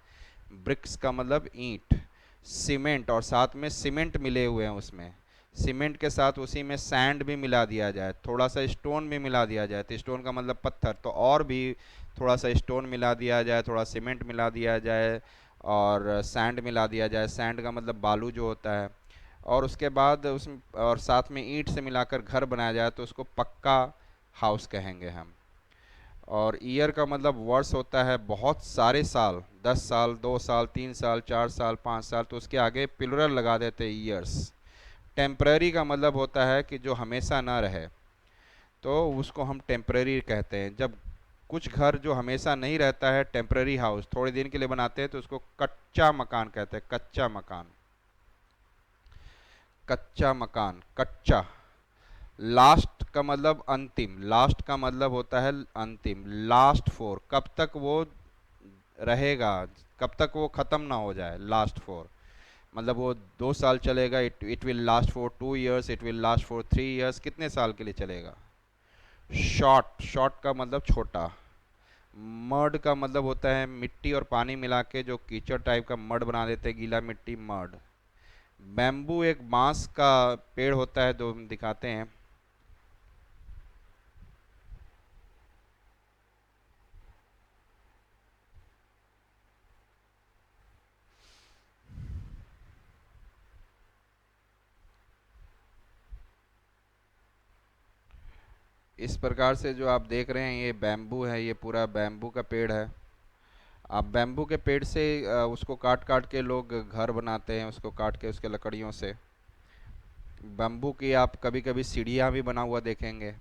ब्रिक्स का मतलब ईंट, सीमेंट, और साथ में सीमेंट मिले हुए हैं उसमें, सीमेंट के साथ उसी में सैंड भी मिला दिया जाए, थोड़ा सा स्टोन भी मिला दिया जाए, तो स्टोन का मतलब पत्थर, तो और भी थोड़ा सा स्टोन मिला दिया जाए, थोड़ा सीमेंट मिला दिया जाए, और सैंड मिला दिया जाए, सैंड का मतलब बालू जो होता है, और उसके बाद उसमें और साथ में ईंट से मिलाकर घर बनाया जाए तो उसको पक्का हाउस कहेंगे हम। और ईयर का मतलब वर्ष होता है बहुत सारे साल, 10 साल, 2 साल, 3 साल, 4 साल, 5 साल, तो उसके आगे प्लुरल लगा देते ईयर्स। टेम्पररी का मतलब होता है कि जो हमेशा ना रहे, तो उसको हम टेम्पररी कहते हैं। जब कुछ घर जो हमेशा नहीं रहता है, टेम्पररी हाउस, थोड़े दिन के लिए बनाते हैं, तो उसको कच्चा मकान कहते हैं, कच्चा मकान, कच्चा मकान, कच्चा। लास्ट का मतलब अंतिम, लास्ट का मतलब होता है अंतिम, लास्ट फोर, कब तक वो रहेगा, कब तक वो ख़त्म ना हो जाए, लास्ट फोर मतलब वो 2 साल चलेगा, it it will last for 2 years, it will last for 3 years, कितने साल के लिए चलेगा। शॉर्ट, शॉर्ट का मतलब छोटा। मड का मतलब होता है मिट्टी और पानी मिला के जो कीचड़ टाइप का मड बना देते हैं, गीला मिट्टी, मड। बैम्बू एक बांस का पेड़ होता है, जो हम दिखाते हैं। इस प्रकार से जो आप देख रहे हैं ये बैम्बू है, ये पूरा बैम्बू का पेड़ है। आप बैम्बू के पेड़ से उसको काट काट के लोग घर बनाते हैं, उसको काट के उसके लकड़ियों से। बैम्बू की आप कभी कभी सीढ़ियाँ भी बना हुआ देखेंगे।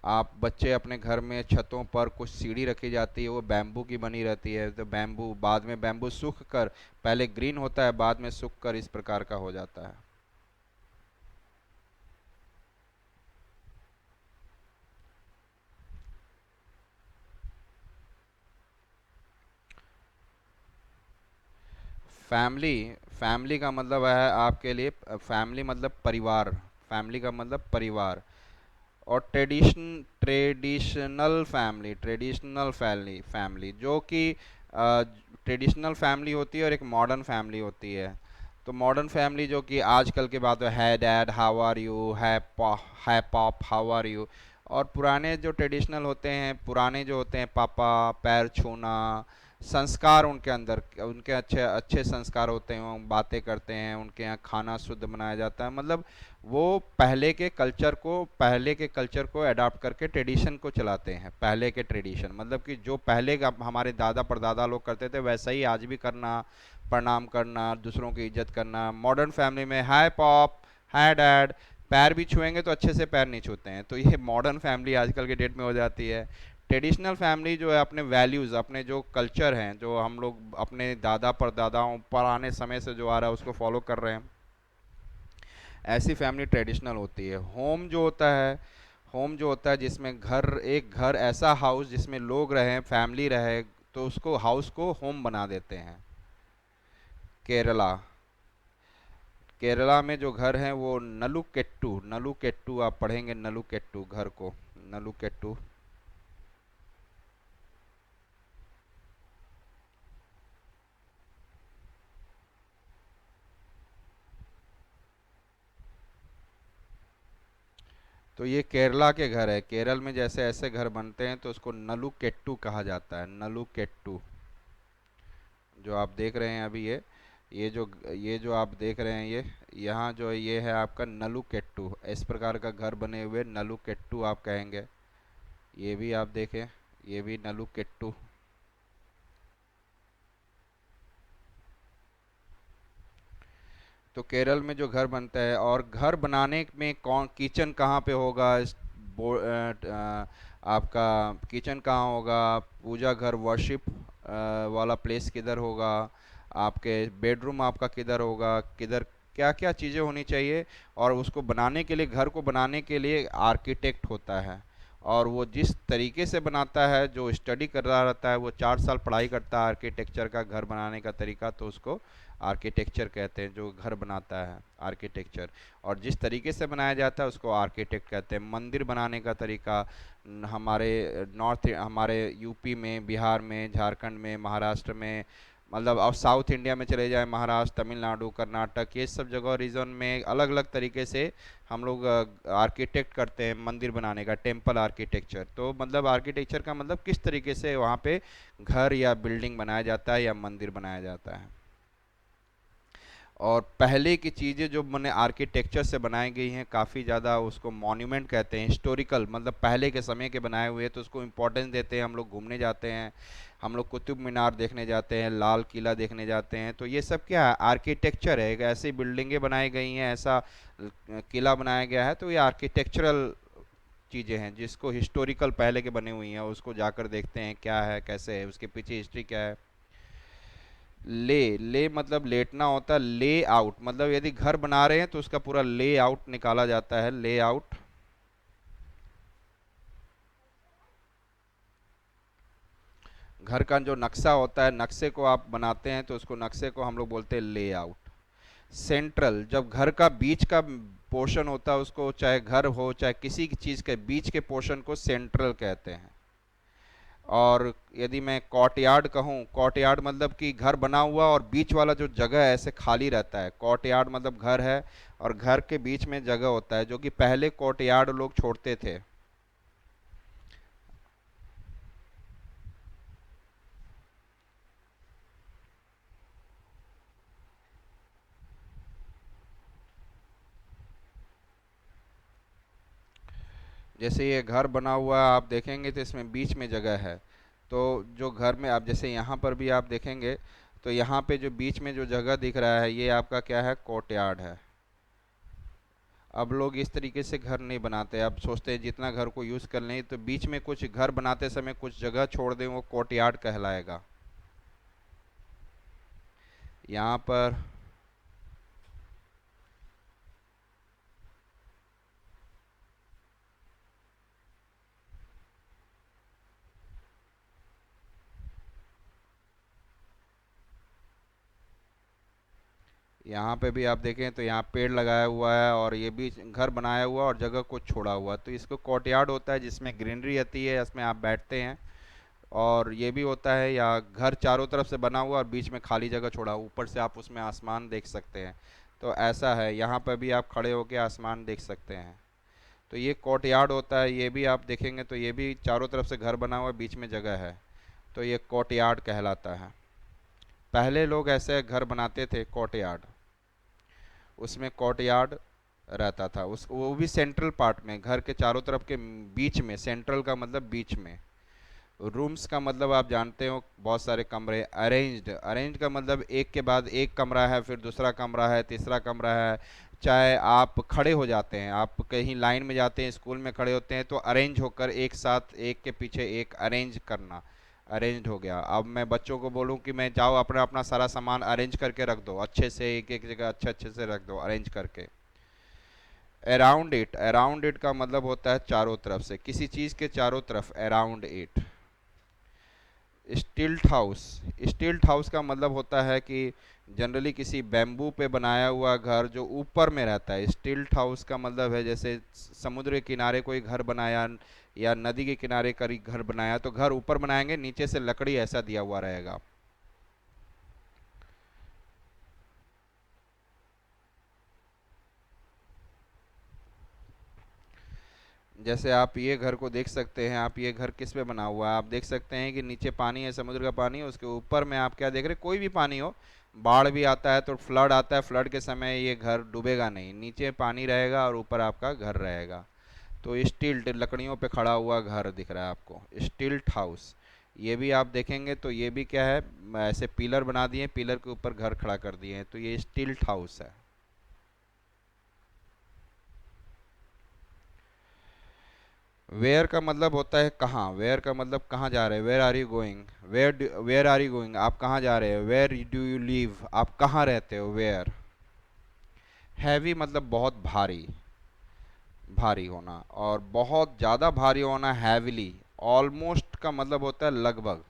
आप बच्चे अपने घर में छतों पर कुछ सीढ़ी रखी जाती है, वो बैम्बू की बनी रहती है, तो बैम्बू बाद में बैम्बू सूख कर, पहले ग्रीन होता है, बाद में सूख कर इस प्रकार का हो जाता है। फैमिली, फैमिली का मतलब है आपके लिए, फैमिली मतलब परिवार, फैमिली का मतलब परिवार। और traditional family, traditional family, family जो कि ट्रेडिशनल फैमिली होती है और एक मॉडर्न फैमिली होती है। तो मॉडर्न फैमिली जो कि आजकल के बात है डैड हाउ आर यू, है पॉप हाउ आर यू। और पुराने जो ट्रेडिशनल होते हैं, पुराने जो होते हैं, पापा, पैर छूना, संस्कार उनके अंदर, उनके अच्छे अच्छे संस्कार होते हैं, वो बातें करते हैं, उनके यहाँ खाना शुद्ध बनाया जाता है, मतलब वो पहले के कल्चर को अडॉप्ट करके ट्रेडिशन को चलाते हैं, पहले के ट्रेडिशन, मतलब कि जो पहले का हमारे दादा परदादा लोग करते थे वैसा ही आज भी करना, प्रणाम करना, दूसरों की इज्जत करना। मॉडर्न फैमिली में हाय पॉप, हाय डैड, पैर भी छुएंगे तो अच्छे से पैर नहीं छूते हैं, तो ये मॉडर्न फैमिली आजकल के डेट में हो जाती है। ट्रेडिशनल फैमिली जो है अपने वैल्यूज़, अपने जो कल्चर हैं, जो हम लोग अपने दादा परदादाओं पुराने समय से जो आ रहा है उसको फॉलो कर रहे हैं, ऐसी फैमिली ट्रेडिशनल होती है। होम जो होता है, होम जो होता है जिसमें घर, एक घर ऐसा हाउस जिसमें लोग रहें, फैमिली रहे, तो उसको हाउस को होम बना देते हैं। केरला, केरला में जो घर हैं वो नलुकेट्टू, नलुकेट्टू आप पढ़ेंगे, नलुकेट्टू घर को, नलुकेट्टू। तो ये केरला के घर है, केरल में जैसे ऐसे घर बनते हैं तो उसको नलुकेट्टू कहा जाता है, नलुकेट्टू। जो आप देख रहे हैं अभी ये जो आप देख रहे हैं, ये यहाँ जो ये है आपका नलुकेट्टू, इस प्रकार का घर बने हुए नलुकेट्टू आप कहेंगे। ये भी आप देखें, ये भी नलुकेट्टू। तो केरल में जो घर बनता है, और घर बनाने में कौन, किचन कहाँ पे होगा, आपका किचन कहाँ होगा, पूजा घर, वर्शिप वाला प्लेस किधर होगा, आपके बेडरूम आपका किधर होगा, किधर क्या क्या चीज़ें होनी चाहिए। और उसको बनाने के लिए, घर को बनाने के लिए आर्किटेक्ट होता है, और वो जिस तरीके से बनाता है, जो स्टडी कर रहा रहता है, वो 4 साल पढ़ाई करता है आर्किटेक्चर का, घर बनाने का तरीका, तो उसको आर्किटेक्चर कहते हैं। जो घर बनाता है आर्किटेक्चर, और जिस तरीके से बनाया जाता है उसको आर्किटेक्ट कहते हैं। मंदिर बनाने का तरीका हमारे नॉर्थ, हमारे यूपी में, बिहार में, झारखंड में, महाराष्ट्र में, मतलब अब साउथ इंडिया में चले जाए, महाराष्ट्र, तमिलनाडु, कर्नाटक, ये सब जगह रीजन में अलग अलग तरीके से हम लोग आर्किटेक्ट करते हैं मंदिर बनाने का, टेम्पल आर्किटेक्चर। तो मतलब आर्किटेक्चर का मतलब किस तरीके से वहाँ पे घर या बिल्डिंग बनाया जाता है या मंदिर बनाया जाता है। और पहले की चीज़ें जो मैंने आर्किटेक्चर से बनाई गई हैं, काफ़ी ज़्यादा उसको मॉन्यूमेंट कहते हैं, हिस्टोरिकल, मतलब पहले के समय के बनाए हुए, तो उसको इम्पोर्टेंस देते हैं। हम लोग घूमने जाते हैं, हम लोग कुतुब मीनार देखने जाते हैं, लाल किला देखने जाते हैं, तो ये सब क्या है, आर्किटेक्चर है। एक ऐसी बिल्डिंगें बनाई गई हैं, ऐसा किला बनाया गया है, तो ये आर्किटेक्चरल चीज़ें हैं जिसको हिस्टोरिकल पहले के बने हुई हैं, उसको जाकर देखते हैं क्या है, कैसे है, उसके पीछे हिस्ट्री क्या है। ले ले मतलब लेटना होता है। ले आउट मतलब यदि घर बना रहे हैं तो उसका पूरा ले आउट निकाला जाता है, ले आउट। घर का जो नक्शा होता है, नक्शे को आप बनाते हैं तो उसको, नक्शे को हम लोग बोलते हैं ले आउट। सेंट्रल, जब घर का बीच का पोर्शन होता है, उसको चाहे घर हो चाहे किसी की चीज़ के बीच के पोर्शन को सेंट्रल कहते हैं। और यदि मैं कॉर्टयार्ड कहूँ, कॉर्टयार्ड मतलब कि घर बना हुआ और बीच वाला जो जगह है ऐसे खाली रहता है, कॉर्टयार्ड मतलब घर है और घर के बीच में जगह होता है, जो कि पहले कॉर्टयार्ड लोग छोड़ते थे। जैसे ये घर बना हुआ है, आप देखेंगे तो इसमें बीच में जगह है। तो जो घर में आप, जैसे यहाँ पर भी आप देखेंगे तो यहाँ पे जो बीच में जो जगह दिख रहा है, ये आपका क्या है, कोर्टयार्ड है। अब लोग इस तरीके से घर नहीं बनाते, अब सोचते हैं जितना घर को यूज़ कर लें, तो बीच में कुछ घर बनाते समय कुछ जगह छोड़ दें, वो कोर्टयार्ड कहलाएगा। यहाँ पर यहाँ पे भी आप देखें तो यहाँ पेड़ लगाया हुआ है, और ये भी घर बनाया हुआ और जगह कुछ छोड़ा हुआ, तो इसको कोर्टयार्ड होता है, जिसमें ग्रीनरी रहती है, इसमें आप बैठते हैं। और ये भी होता है या घर चारों तरफ से बना हुआ और बीच में खाली जगह छोड़ा हुआ, ऊपर से आप उसमें आसमान देख सकते हैं। तो ऐसा है, यहाँ पर भी आप खड़े होकर आसमान देख सकते हैं। तो ये कोर्टयार्ड होता है, ये भी आप देखेंगे तो ये भी चारों तरफ से घर बना हुआ है, बीच में जगह है, तो ये कोर्टयार्ड कहलाता है। पहले लोग ऐसे घर बनाते थे कोर्टयार्ड, उसमें कोर्टयार्ड रहता था, उस वो भी सेंट्रल पार्ट में, घर के चारों तरफ के बीच में, सेंट्रल का मतलब बीच में। रूम्स का मतलब आप जानते हो, बहुत सारे कमरे। अरेंज्ड, अरेंज का मतलब एक के बाद एक कमरा है, फिर दूसरा कमरा है, तीसरा कमरा है। चाहे आप खड़े हो जाते हैं, आप कहीं लाइन में जाते हैं, स्कूल में खड़े होते हैं, तो अरेंज होकर एक साथ एक के पीछे एक अरेंज करना, अरेंज्ड हो गया। अब मैं बच्चों को बोलूं कि मैं जाओ अपना अपना सारा सामान अरेंज करके रख दो, अच्छे से एक एक जगह अच्छे अच्छे से रख दो, अरेंज करके। अराउंड इट, अराउंड इट का मतलब होता है चारों तरफ से, किसी चीज़ के चारों तरफ, अराउंड इट। स्टिल्ट हाउस, स्टिल्ट हाउस का मतलब होता है कि जनरली किसी बैम्बू पे बनाया हुआ घर जो ऊपर में रहता है। स्टिल्ट हाउस का मतलब है जैसे समुद्र के किनारे कोई घर बनाया या नदी के किनारे करी घर बनाया, तो घर ऊपर बनाएंगे, नीचे से लकड़ी ऐसा दिया हुआ रहेगा। जैसे आप ये घर को देख सकते हैं, आप ये घर किस पे बना हुआ है, आप देख सकते हैं कि नीचे पानी है, समुद्र का पानी है, उसके ऊपर में आप क्या देख रहे हैं, कोई भी पानी हो, बाढ़ भी आता है तो फ्लड आता है, फ्लड के समय ये घर डूबेगा नहीं, नीचे पानी रहेगा और ऊपर आपका घर रहेगा। तो स्टिल्ट, लकड़ियों पे खड़ा हुआ घर दिख रहा है आपको, स्टिल्ट हाउस। ये भी आप देखेंगे तो ये भी क्या है, ऐसे पिलर बना दिए, पिलर के ऊपर घर खड़ा कर दिए हैं, तो ये स्टिल्ट हाउस है। वेयर का मतलब होता है कहाँ, वेयर का मतलब कहाँ जा रहे हैं, where are you going, where are you going, आप कहाँ जा रहे हो, वेयर डू यू लिव, आप कहाँ रहते हो, वेयर। हैवी मतलब बहुत भारी, भारी होना। और बहुत ज़्यादा भारी होना हैविली। ऑलमोस्ट का मतलब होता है लगभग।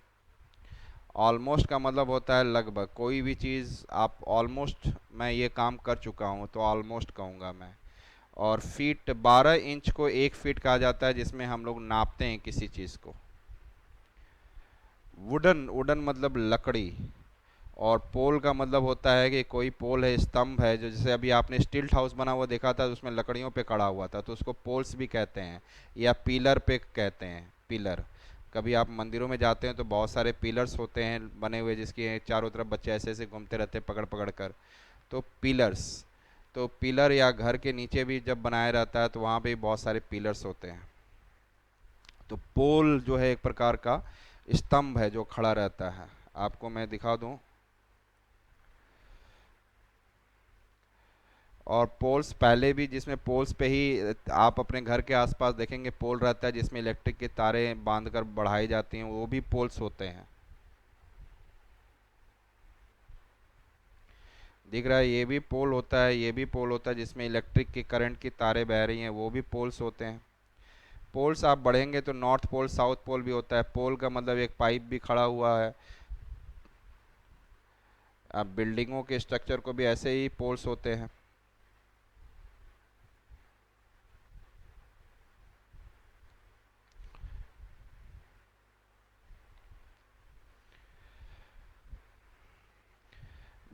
ऑलमोस्ट का मतलब होता है लगभग। कोई भी चीज़ आप ऑलमोस्ट, मैं ये काम कर चुका हूँ तो ऑलमोस्ट कहूँगा मैं। और फीट, 12 इंच को 1 फीट कहा जाता है जिसमें हम लोग नापते हैं किसी चीज़ को। वुडन, वुडन मतलब लकड़ी। और पोल का मतलब होता है कि कोई पोल है, स्तंभ है, जो जैसे अभी आपने स्टील हाउस बना हुआ देखा था, उसमें लकड़ियों पे खड़ा हुआ था, तो उसको पोल्स भी कहते हैं। या पिलर पे कहते हैं, पिलर। कभी आप मंदिरों में जाते हैं तो बहुत सारे पिलर्स होते हैं बने हुए, जिसके चारों तरफ बच्चे ऐसे ऐसे घूमते रहते हैं पकड़ पकड़ कर, तो पिलर्स। तो पिलर, या घर के नीचे भी जब बनाया रहता है तो वहाँ पे भी बहुत सारे पिलर्स होते हैं। तो पोल जो है एक प्रकार का स्तंभ है जो खड़ा रहता है। आपको मैं दिखा दूं। और पोल्स पहले भी, जिसमें पोल्स पे ही आप अपने घर के आसपास देखेंगे पोल रहता है जिसमें इलेक्ट्रिक की तारें बांधकर बढ़ाई जाती हैं, वो भी पोल्स होते हैं। दिख रहा है, ये भी पोल होता है, ये भी पोल होता है जिसमें इलेक्ट्रिक की करंट की तारें बह रही हैं, वो भी पोल्स होते हैं। पोल्स आप बढ़ेंगे तो नॉर्थ पोल साउथ पोल भी होता है। पोल का मतलब एक पाइप भी खड़ा हुआ है। आप बिल्डिंगों के स्ट्रक्चर को भी ऐसे ही पोल्स होते हैं।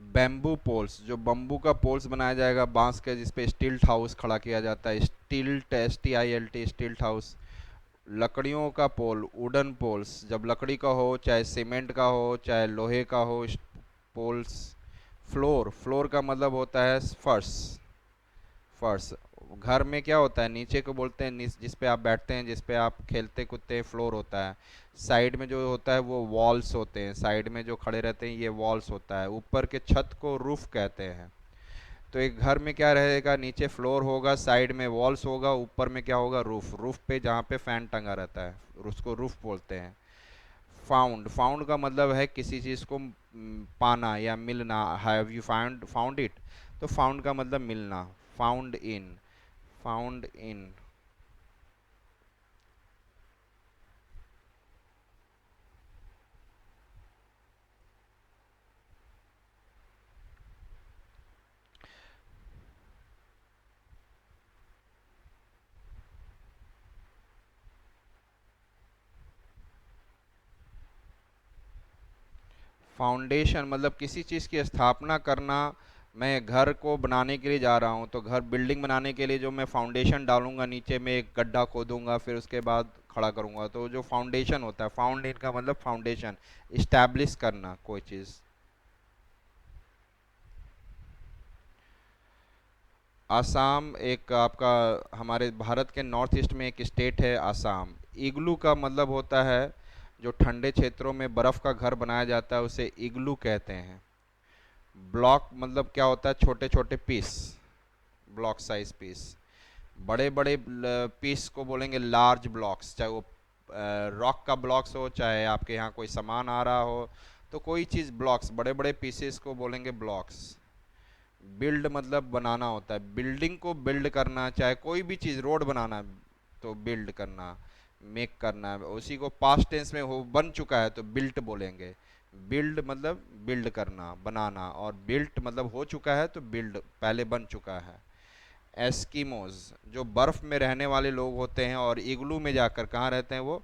बैम्बू पोल्स, जो बम्बू का पोल्स बनाया जाएगा बांस के, जिसपे स्टील्ट हाउस खड़ा किया जाता है, स्टील्ट, STILT, स्टील्ट हाउस। लकड़ियों का पोल, वुडन पोल्स, जब लकड़ी का हो, चाहे सीमेंट का हो, चाहे लोहे का हो, पोल्स। फ्लोर, फ्लोर का मतलब होता है फर्श। फर्श। घर में क्या होता है, नीचे को बोलते हैं जिस पे आप बैठते हैं, जिस पे आप खेलते कूदते हैं, फ्लोर होता है। साइड में जो होता है वो वॉल्स होते हैं, साइड में जो खड़े रहते हैं ये वॉल्स होता है। ऊपर के छत को रूफ कहते हैं। तो एक घर में क्या रहेगा, नीचे फ्लोर होगा, साइड में वॉल्स होगा, ऊपर में क्या होगा, रूफ। रूफ पे जहाँ पे फैन टंगा रहता है उसको रूफ बोलते हैं। फाउंड, फाउंड का मतलब है किसी चीज़ को पाना या मिलना। Have you found, found it. तो फाउंड का मतलब मिलना। Found in, found in. Foundation मतलब किसी चीज़ की स्थापना करना। मैं घर को बनाने के लिए जा रहा हूँ, तो घर बिल्डिंग बनाने के लिए जो मैं फाउंडेशन डालूंगा, नीचे में एक गड्ढा खोदूंगा, फिर उसके बाद खड़ा करूंगा, तो जो फाउंडेशन होता है, फाउंड इन का मतलब फाउंडेशन, इस्टेब्लिश करना कोई चीज़। आसाम एक आपका, हमारे भारत के नॉर्थ ईस्ट में एक स्टेट है आसाम। इग्लू का मतलब होता है जो ठंडे क्षेत्रों में बर्फ़ का घर बनाया जाता है, उसे इग्लू कहते हैं। ब्लॉक मतलब क्या होता है, छोटे छोटे पीस, ब्लॉक साइज पीस। बड़े बड़े पीस को बोलेंगे लार्ज ब्लॉक्स, चाहे वो रॉक का ब्लॉक्स हो, चाहे आपके यहाँ कोई सामान आ रहा हो, तो कोई चीज़ ब्लॉक्स, बड़े बड़े पीसेस को बोलेंगे ब्लॉक्स। बिल्ड मतलब बनाना होता है, बिल्डिंग को बिल्ड करना, चाहे कोई भी चीज़, रोड बनाना तो बिल्ड करना, मेक करना। उसी को पास्ट टेंस में हो बन चुका है तो बिल्ट बोलेंगे। बिल्ड मतलब बिल्ड करना, बनाना, और बिल्ट मतलब हो चुका है तो बिल्ड पहले बन चुका है। एस्किमोज, जो बर्फ़ में रहने वाले लोग होते हैं और इग्लू में जाकर कहाँ रहते हैं वो,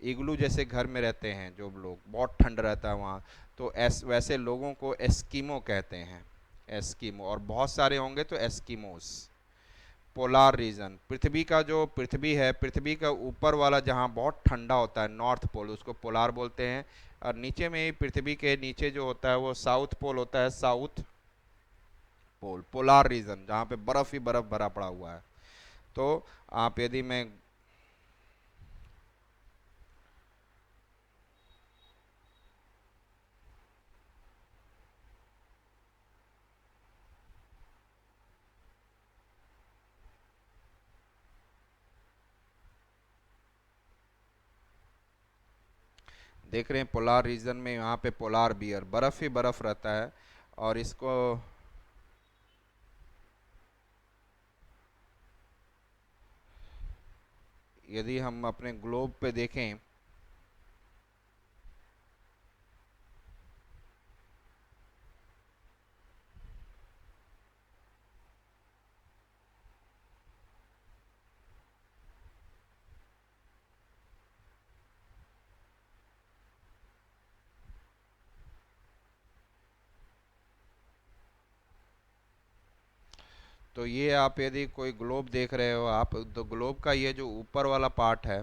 इग्लू जैसे घर में रहते हैं जो लोग, बहुत ठंड रहता है वहाँ, तो वैसे लोगों को एस्किमो कहते हैं। एस्किमो, और बहुत सारे होंगे तो एस्किमोस। पोलार रीजन, पृथ्वी का जो, पृथ्वी है, पृथ्वी का ऊपर वाला जहाँ बहुत ठंडा होता है, नॉर्थ पोल, उसको पोलार बोलते हैं। और नीचे में ही, पृथ्वी के नीचे जो होता है वो साउथ पोल होता है, साउथ पोल। पोलार रीजन जहाँ पे बर्फ़ ही बर्फ़ भरा पड़ा हुआ है। तो आप यदि मैं, देख रहे हैं पोलार रीजन में, यहाँ पे पोलार बियर, बर्फ़ ही बर्फ़ रहता है। और इसको, यदि हम अपने ग्लोब पे देखें तो ये आप यदि कोई ग्लोब देख रहे हो आप, तो ग्लोब का ये जो ऊपर वाला पार्ट है,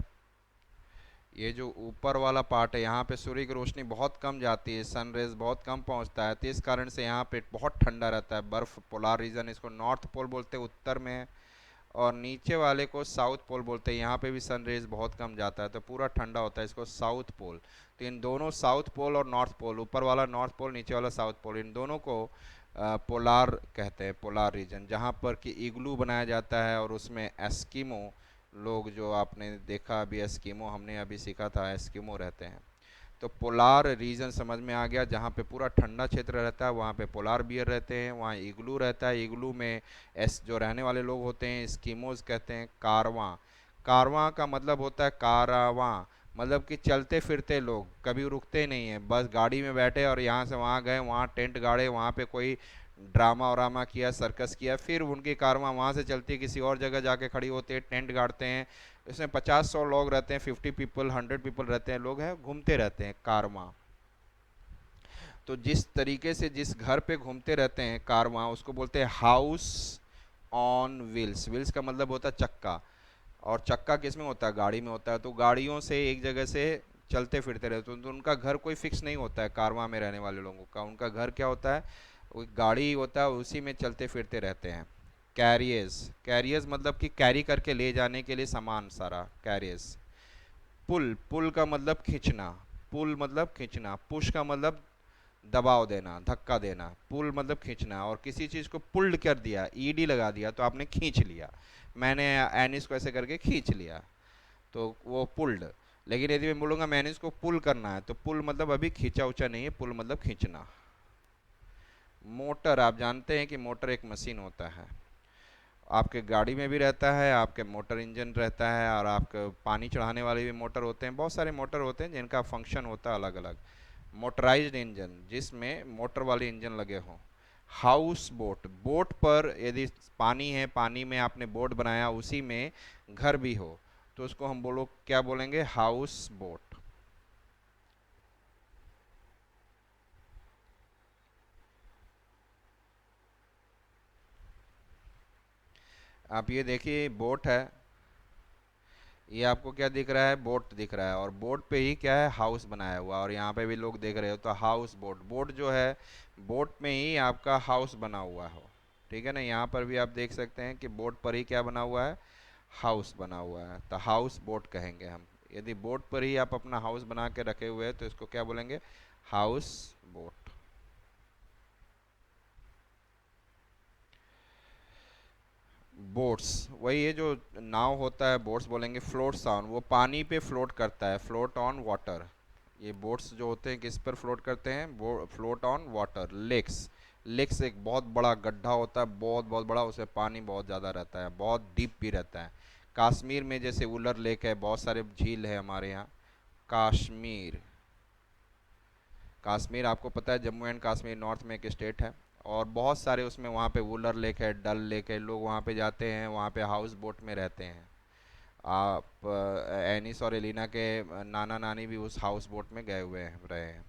ये जो ऊपर वाला पार्ट है, यहाँ पे सूर्य की रोशनी बहुत कम जाती है, सन रेज बहुत कम पहुँचता है, तो इस कारण से यहाँ पे बहुत ठंडा रहता है। बर्फ़, पोलार रीजन, इसको नॉर्थ पोल बोलते हैं, उत्तर में है। और नीचे वाले को साउथ पोल बोलते हैं, यहाँ पे भी सन रेज बहुत कम जाता है तो पूरा ठंडा होता है, इसको साउथ पोल। तो इन दोनों, साउथ पोल और नॉर्थ पोल, ऊपर वाला नॉर्थ पोल, नीचे वाला साउथ पोल, इन दोनों को पोलार कहते हैं, पोलार रीजन, जहाँ पर कि इग्लू बनाया जाता है और उसमें एस्किमो लोग, जो आपने देखा अभी एस्किमो, हमने अभी सीखा था, एस्किमो रहते हैं। तो पोलार रीजन समझ में आ गया, जहाँ पे पूरा ठंडा क्षेत्र रहता है वहाँ पे पोलार बियर रहते हैं, वहाँ इग्लू रहता है, इग्लू में एस जो रहने वाले लोग होते हैं स्कीमोज कहते हैं। कारवां, कारवां का मतलब होता है कारावां, मतलब कि चलते फिरते लोग, कभी रुकते नहीं हैं, बस गाड़ी में बैठे और यहाँ से वहाँ गए, वहाँ टेंट गाड़े, वहाँ पे कोई ड्रामा वरामा किया, सर्कस किया, फिर उनकी कारवां वहाँ से चलती है, किसी और जगह जाके खड़ी होती है, टेंट गाड़ते हैं। इसमें 50-100 लोग रहते हैं, 50 पीपल, 100 पीपल रहते हैं, लोग हैं, घूमते रहते हैं कारवां। तो जिस तरीके से जिस घर पे घूमते रहते हैं कारवां, उसको बोलते हैं हाउस ऑन व्हील्स। व्हील्स का मतलब होता है चक्का, और चक्का किस में होता है, गाड़ी में होता है। तो गाड़ियों से एक जगह से चलते फिरते रहते हैं, तो उनका घर कोई फिक्स नहीं होता है कारवां में रहने वाले लोगों का, उनका घर क्या होता है, वो गाड़ी होता है, उसी में चलते फिरते रहते हैं। कैरियर्स, कैरियर्स मतलब कि कैरी करके ले जाने के लिए सामान सारा, कैरियर्स। पुल, पुल का मतलब खींचना, पुल मतलब खींचना, पुश का मतलब दबाव देना, धक्का देना, पुल मतलब खींचना। और किसी चीज़ को पुल्ड कर दिया, ईडी लगा दिया, तो आपने खींच लिया, मैंने एनिस को ऐसे करके खींच लिया, तो वो पुल्ड। लेकिन यदि मैं बोलूँगा मैंने इसको पुल करना है, तो पुल मतलब अभी खींचा उचा नहीं है, पुल मतलब खींचना। मोटर, आप जानते हैं कि मोटर एक मशीन होता है, आपके गाड़ी में भी रहता है, आपके मोटर इंजन रहता है, और आपके पानी चढ़ाने वाले भी मोटर होते हैं, बहुत सारे मोटर होते हैं जिनका फंक्शन होता है अलग अलग। मोटराइज्ड इंजन, जिसमें मोटर वाले इंजन लगे हों। हाउस बोट, बोट पर यदि पानी है, पानी में आपने बोट बनाया, उसी में घर भी हो, तो उसको हम बोलो क्या बोलेंगे, हाउस बोट। आप ये देखिए बोट है, ये आपको क्या दिख रहा है, बोट दिख रहा है, और बोट पे ही क्या है, हाउस बनाया हुआ, और यहाँ पे भी लोग देख रहे हो, तो हाउस बोट, बोट जो है, बोट में ही आपका हाउस बना हुआ हो। ठीक है ना, यहाँ पर भी आप देख सकते हैं कि बोट पर ही क्या बना हुआ है, हाउस बना हुआ है, तो हाउस बोट कहेंगे हम। यदि बोट पर ही आप अपना हाउस बना के रखे हुए हैं तो इसको क्या बोलेंगे, हाउस बोट। बोट्स, वही ये जो नाव होता है, बोट्स बोलेंगे। फ्लोट्स ऑन, वो पानी पे फ्लोट करता है, फ्लोट ऑन वाटर। ये बोट्स जो होते हैं किस पर फ्लोट करते हैं, float on water. Lakes, lakes एक बहुत बड़ा गड्ढा होता है, बहुत बहुत बड़ा, उसमें पानी बहुत ज़्यादा रहता है, बहुत डीप भी रहता है। कश्मीर में जैसे उलर लेक है, बहुत सारे झील है हमारे यहाँ। कश्मीर, कश्मीर आपको पता है, जम्मू एंड कश्मीर नॉर्थ में एक स्टेट है, और बहुत सारे उसमें, वहाँ पे वुलर लेक है, डल लेक है, लोग वहाँ पे जाते हैं, वहाँ पे हाउस बोट में रहते हैं। आप एनिस और एलिना के नाना नानी भी उस हाउस बोट में गए हुए हैं, रहे हैं।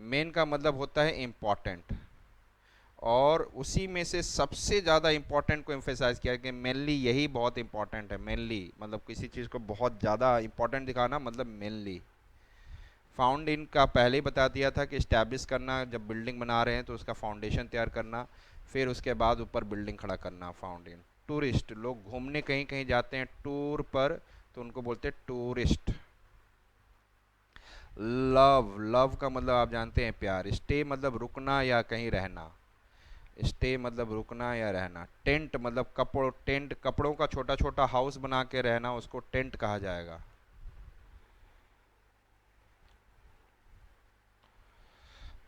मेन का मतलब होता है इम्पॉर्टेंट, और उसी में से सबसे ज़्यादा इम्पॉर्टेंट को एम्फेसाइज किया कि मेनली यही बहुत इम्पॉर्टेंट है। मेनली मतलब किसी चीज़ को बहुत ज़्यादा इम्पॉर्टेंट दिखाना, मतलब मेनली। फाउंड इन का पहले ही बता दिया था कि इस्टेब्लिश करना, जब बिल्डिंग बना रहे हैं तो उसका फाउंडेशन तैयार करना, फिर उसके बाद ऊपर बिल्डिंग खड़ा करना। फाउंड इन, टूरिस्ट, लोग घूमने कहीं कहीं जाते हैं टूर पर, तो उनको बोलते हैं टूरिस्ट। लव, लव का मतलब आप जानते हैं प्यार। स्टे मतलब रुकना या कहीं रहना, स्टे मतलब रुकना या रहना। टेंट मतलब कपड़ों, टेंट कपड़ों का छोटा छोटा हाउस बना के रहना, उसको टेंट कहा जाएगा।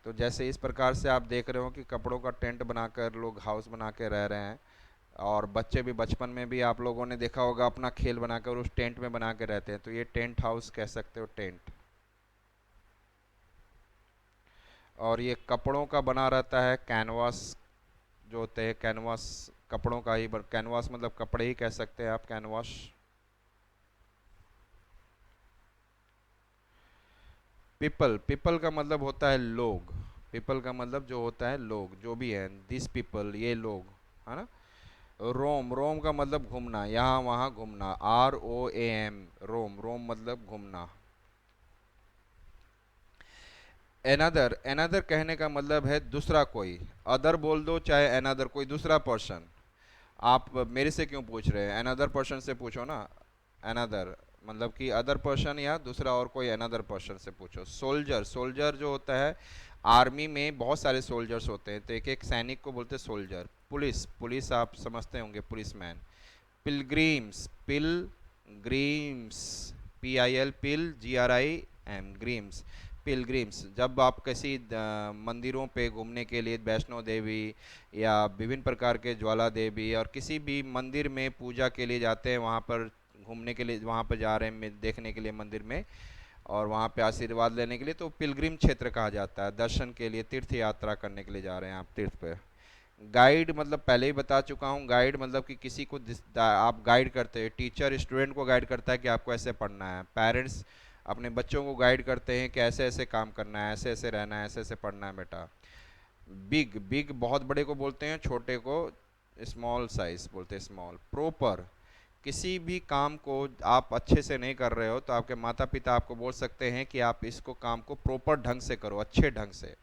तो जैसे इस प्रकार से आप देख रहे हो कि कपड़ों का टेंट बनाकर लोग हाउस बना के रह रहे हैं, और बच्चे भी बचपन में भी आप लोगों ने देखा होगा अपना खेल बनाकर उस टेंट में बना के रहते हैं, तो ये टेंट हाउस कह सकते हो, टेंट। और ये कपड़ों का बना रहता है, कैनवास जो होते हैं, कैनवास कपड़ों का ही, कैनवास मतलब कपड़े ही कह सकते हैं आप, कैनवास। पीपल, पीपल का मतलब होता है लोग। पीपल का मतलब जो होता है लोग, जो भी है, दिस पीपल, ये लोग, है ना। रोम, रोम का मतलब घूमना, यहाँ वहाँ घूमना, ROAM, रोम, रोम मतलब घूमना। एनदर, एनदर कहने का मतलब है दूसरा कोई। अदर बोल दो चाहे एनदर, कोई दूसरा पर्सन। आप मेरे से क्यों पूछ रहे हैं, अनदर पर्सन से पूछो ना। अनदर मतलब कि अदर पर्सन या दूसरा और कोई अनदर पर्सन से पूछो। सोल्जर, सोल्जर जो होता है, आर्मी में बहुत सारे सोल्जर्स होते हैं, तो एक एक सैनिक को बोलते हैं सोल्जर। पुलिस, पुलिस आप समझते होंगे, policeman. Pilgrims, pilgrims, PIL, GRIM, grims, pilgrims. जब आप किसी मंदिरों पे घूमने के लिए, वैष्णो देवी या विभिन्न प्रकार के ज्वाला देवी और किसी भी मंदिर में पूजा के लिए जाते हैं, वहाँ पर घूमने के लिए, वहाँ पर जा रहे हैं देखने के लिए मंदिर में, और वहाँ पे आशीर्वाद लेने के लिए, तो पिलग्रिम क्षेत्र कहा जाता है। दर्शन के लिए, तीर्थ यात्रा करने के लिए जा रहे हैं आप तीर्थ पे। गाइड मतलब पहले ही बता चुका हूँ, गाइड मतलब कि किसी को आप गाइड करते हैं। टीचर स्टूडेंट को गाइड करता है कि आपको ऐसे पढ़ना है। पेरेंट्स अपने बच्चों को गाइड करते हैं कि ऐसे ऐसे काम करना है, ऐसे ऐसे रहना है, ऐसे ऐसे पढ़ना है बेटा। बिग, बिग बहुत बड़े को बोलते हैं, छोटे को स्मॉल साइज बोलते हैं, स्मॉल। प्रॉपर, किसी भी काम को आप अच्छे से नहीं कर रहे हो तो आपके माता पिता आपको बोल सकते हैं कि आप इसको काम को प्रॉपर ढंग से करो, अच्छे ढंग से।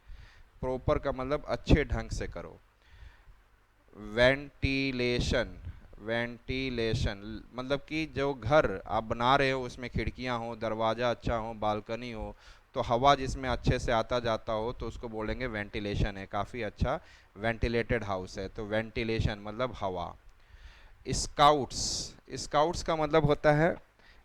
प्रॉपर का मतलब अच्छे ढंग से करो। वेंटिलेशन, वेंटिलेशन मतलब कि जो घर आप बना रहे हो उसमें खिड़कियां हो, दरवाज़ा अच्छा हो, बालकनी हो, तो हवा जिसमें अच्छे से आता जाता हो, तो उसको बोलेंगे वेंटिलेशन है, काफ़ी अच्छा वेंटिलेटेड हाउस है, तो वेंटिलेशन मतलब हवा। स्काउट्स, स्काउट्स का मतलब होता है,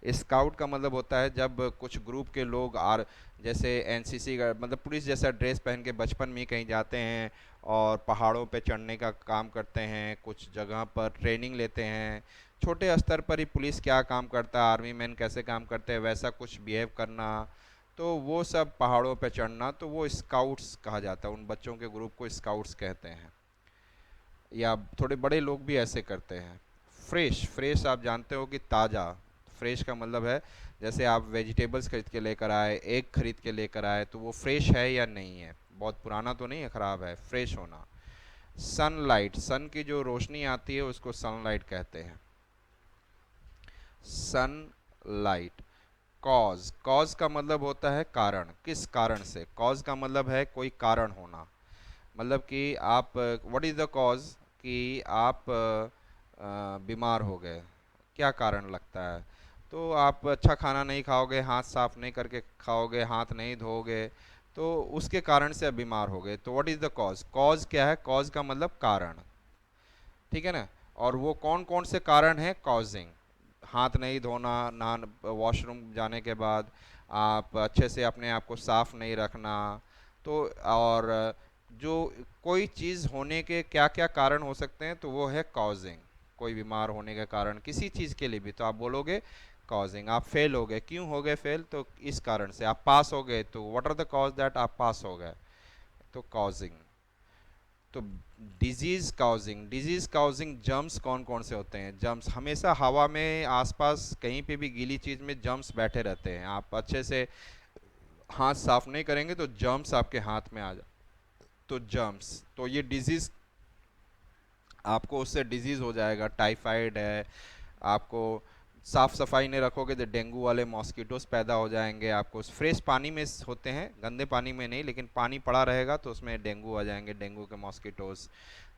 स्काउट का मतलब होता है जब कुछ ग्रुप के लोग आर, जैसे NCC का मतलब पुलिस जैसा ड्रेस पहन के बचपन में ही कहीं जाते हैं और पहाड़ों पे चढ़ने का काम करते हैं, कुछ जगह पर ट्रेनिंग लेते हैं। छोटे स्तर पर ही पुलिस क्या काम करता है, आर्मी मैन कैसे काम करते हैं, वैसा कुछ बिहेव करना, तो वो सब पहाड़ों पे चढ़ना, तो वो स्काउट्स कहा जाता है। उन बच्चों के ग्रुप को स्काउट्स कहते हैं। या थोड़े बड़े लोग भी ऐसे करते हैं। फ्रेश, फ्रेश आप जानते हो कि ताज़ा। फ्रेश का मतलब है जैसे आप वेजिटेबल्स खरीद के लेकर आए, एग खरीद के लेकर आए, तो वो फ्रेश है या नहीं है, बहुत पुराना तो नहीं है, ख़राब है, फ्रेश होना। सनलाइट, सन की जो रोशनी आती है उसको सनलाइट कहते हैं, सनलाइट। कॉज, कॉज का मतलब होता है कारण, किस कारण से। कॉज का मतलब है कोई कारण होना, मतलब कि आप, व्हाट इज़ द कॉज, कि आप बीमार हो गए, क्या कारण लगता है, तो आप अच्छा खाना नहीं खाओगे, हाथ साफ नहीं करके खाओगे, हाथ नहीं धोगे, तो उसके कारण से आप बीमार हो गए, तो what is the cause. Cause क्या है, कॉज का मतलब कारण, ठीक है ना। और वो कौन कौन से कारण हैं, कॉजिंग, हाथ नहीं धोना, नहा, वॉशरूम जाने के बाद आप अच्छे से अपने आप को साफ नहीं रखना, तो और जो कोई चीज़ होने के क्या क्या कारण हो सकते हैं, तो वो है कॉजिंग। कोई बीमार होने के कारण किसी चीज़ के लिए भी, तो आप बोलोगे कॉजिंग। आप फेल हो गए, क्यों हो गए फेल, तो इस कारण से। आप पास हो गए, तो what are the cause that आप पास हो गए, तो कॉजिंग। तो disease causing, disease causing germs कौन कौन से होते हैं। जर्म्स हमेशा हवा में आसपास कहीं पे भी गीली चीज़ में जर्म्स बैठे रहते हैं, आप अच्छे से हाथ साफ नहीं करेंगे तो जर्म्स आपके हाथ में आ जा, तो जर्म्स, तो ये डिजीज, आपको उससे डिजीज़ हो जाएगा, टाइफाइड है, आपको साफ़ सफाई नहीं रखोगे तो डेंगू वाले मॉस्किटोस पैदा हो जाएंगे। आपको फ्रेश पानी में होते हैं, गंदे पानी में नहीं, लेकिन पानी पड़ा रहेगा तो उसमें डेंगू आ जाएंगे, डेंगू के मॉस्किटोस,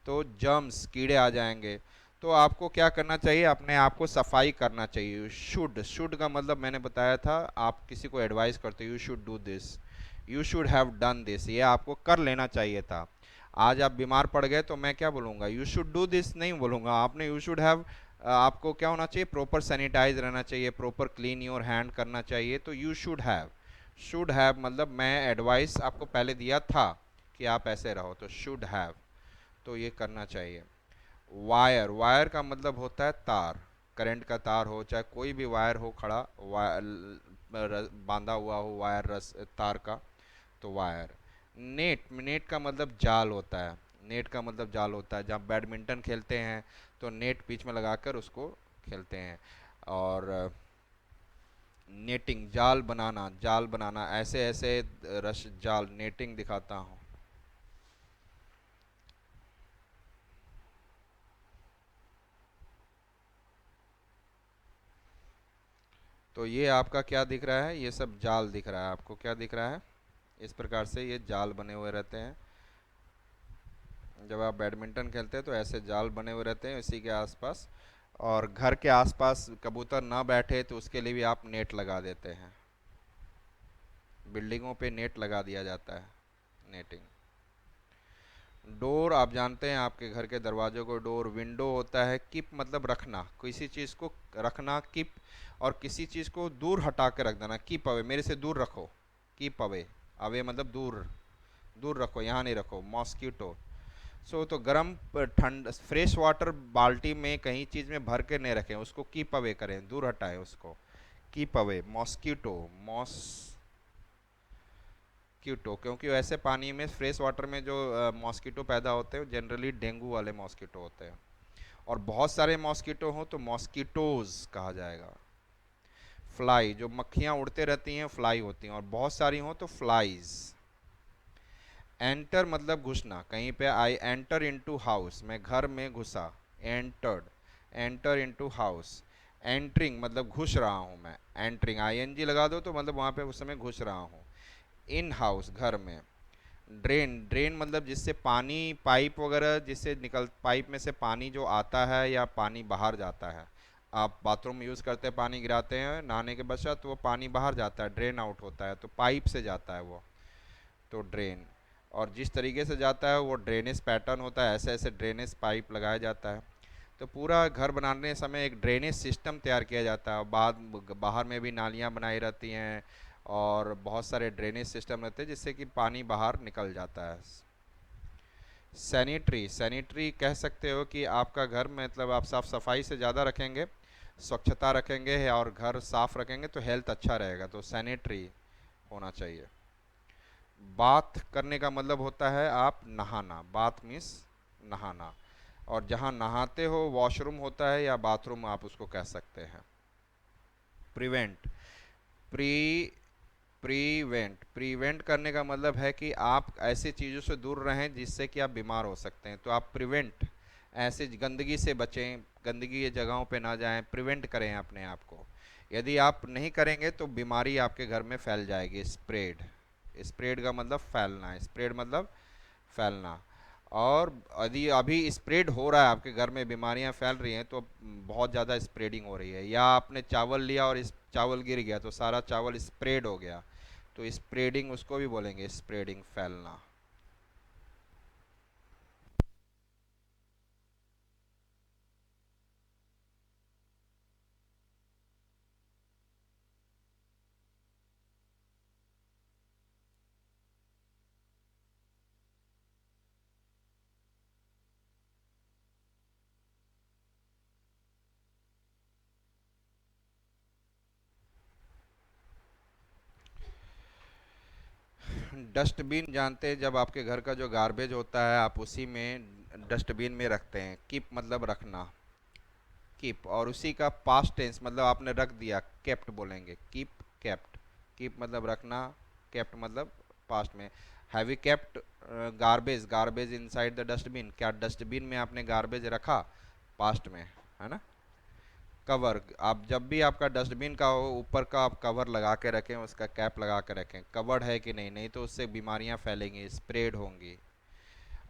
तो जर्म्स, कीड़े आ जाएंगे। तो आपको क्या करना चाहिए, अपने आप को सफाई करना चाहिए। शुड, शुड का मतलब मैंने बताया था, आप किसी को एडवाइस करते हो, you should do this, you should have done this, ये आपको कर लेना चाहिए था। आज आप बीमार पड़ गए तो मैं क्या बोलूँगा, यू शुड डू दिस नहीं बोलूँगा, आपने यू शुड हैव, आपको क्या होना चाहिए, प्रॉपर सैनिटाइज रहना चाहिए, प्रॉपर क्लीन योर हैंड करना चाहिए, तो you should have. Should have मतलब मैं एडवाइस आपको पहले दिया था कि आप ऐसे रहो, तो शुड हैव, तो ये करना चाहिए। वायर, वायर का मतलब होता है तार, करंट का तार हो चाहे कोई भी वायर हो खड़ा, बांधा हुआ हो वायर, रस तार का, तो वायर। नेट, नेट का मतलब जाल होता है, नेट का मतलब जाल होता है, जहाँ बैडमिंटन खेलते हैं तो नेट बीच में लगाकर उसको खेलते हैं। और नेटिंग, जाल बनाना, जाल बनाना, ऐसे ऐसे रस जाल, नेटिंग दिखाता हूँ। तो ये आपका क्या दिख रहा है, ये सब जाल दिख रहा है आपको, क्या दिख रहा है, इस प्रकार से ये जाल बने हुए रहते हैं। जब आप बैडमिंटन खेलते हैं तो ऐसे जाल बने हुए रहते हैं इसी के आसपास। और घर के आसपास कबूतर ना बैठे तो उसके लिए भी आप नेट लगा देते हैं, बिल्डिंगों पे नेट लगा दिया जाता है, नेटिंग। डोर, आप जानते हैं आपके घर के दरवाजों को डोर, विंडो होता है, कीप मतलब रखना, किसी चीज़ को रखना, कीप। और किसी चीज़ को दूर हटा के रख देना, कीप अवे, मेरे से दूर रखो, कीप अवे, अवे मतलब दूर, दूर रखो, यहाँ नहीं रखो, मॉस्किटो। सो तो गर्म ठंड फ्रेश वाटर बाल्टी में कहीं चीज़ में भर के नहीं रखें, उसको कीप अवे करें, दूर हटाएं उसको, कीप अवे मॉस्किटो, मॉस्किटो, क्योंकि वैसे पानी में फ्रेश वाटर में जो मॉस्किटो पैदा होते हैं जनरली डेंगू वाले मॉस्किटो होते हैं। और बहुत सारे मॉस्किटो हों तो मॉस्किटोज कहा जाएगा। फ्लाई, जो मक्खियाँ उड़ते रहती हैं फ्लाई होती हैं, और बहुत सारी हों तो फ्लाइज। एंटर मतलब घुसना कहीं पे, आई एंटर इनटू हाउस, मैं घर में घुसा, entered, enter into house. Entering मतलब घुस रहा हूँ मैं, एंटरिंग आईएनजी लगा दो तो मतलब वहाँ पे उस समय घुस रहा हूँ। इन हाउस घर में। ड्रेन, ड्रेन मतलब जिससे पानी, पाइप वगैरह जिससे निकल, पाइप में से पानी जो आता है या पानी बाहर जाता है, आप बाथरूम यूज़ करते हैं, पानी गिराते हैं नहाने के पश्चात तो वो पानी बाहर जाता है, ड्रेन आउट होता है, तो पाइप से जाता है वो, तो ड्रेन। और जिस तरीके से जाता है वो ड्रेनेज पैटर्न होता है, ऐसे ऐसे ड्रेनेज पाइप लगाया जाता है। तो पूरा घर बनाने समय एक ड्रेनेज सिस्टम तैयार किया जाता है, बाद बाहर में भी नालियाँ बनाई रहती हैं, और बहुत सारे ड्रेनेज सिस्टम रहते हैं जिससे कि पानी बाहर निकल जाता है। सैनिटरी, सैनिटरी कह सकते हो कि आपका घर मतलब आप साफ़ सफाई से ज़्यादा रखेंगे, स्वच्छता रखेंगे और घर साफ़ रखेंगे तो हेल्थ अच्छा रहेगा, तो सैनिटरी होना चाहिए। बाथ करने का मतलब होता है आप नहाना, बाथ मीन्स नहाना। और जहाँ नहाते हो वॉशरूम होता है या बाथरूम आप उसको कह सकते हैं। प्रिवेंट, प्री प्रीवेंट करने का मतलब है कि आप ऐसी चीज़ों से दूर रहें जिससे कि आप बीमार हो सकते हैं, तो आप प्रिवेंट, ऐसे गंदगी से बचें, गंदगी की जगहों पे ना जाएं, प्रिवेंट करें अपने आप को। यदि आप नहीं करेंगे तो बीमारी आपके घर में फैल जाएगी, स्प्रेड, स्प्रेड का मतलब फैलना, स्प्रेड मतलब फैलना। और यदि अभी स्प्रेड हो रहा है आपके घर में, बीमारियां फैल रही हैं, तो बहुत ज़्यादा स्प्रेडिंग हो रही है, या आपने चावल लिया और इस चावल गिर गया तो सारा चावल स्प्रेड हो गया, तो स्प्रेडिंग उसको भी बोलेंगे, स्प्रेडिंग, फैलना। डस्टबिन जानते हैं, जब आपके घर का जो गार्बेज होता है आप उसी में डस्टबिन में रखते हैं। कीप मतलब रखना, कीप, और उसी का पास्ट टेंस मतलब आपने रख दिया, केप्ट बोलेंगे, कीप, केप्ट। कीप मतलब रखना, केप्ट मतलब पास्ट में। Have you kept garbage, garbage inside the dustbin, क्या डस्टबिन में आपने गार्बेज रखा, पास्ट में, है ना। कवर, आप जब भी आपका डस्टबिन का हो ऊपर का आप कवर लगा के रखें, उसका कैप लगा के रखें, कवर्ड है कि नहीं, नहीं तो उससे बीमारियां फैलेंगी, स्प्रेड होंगी।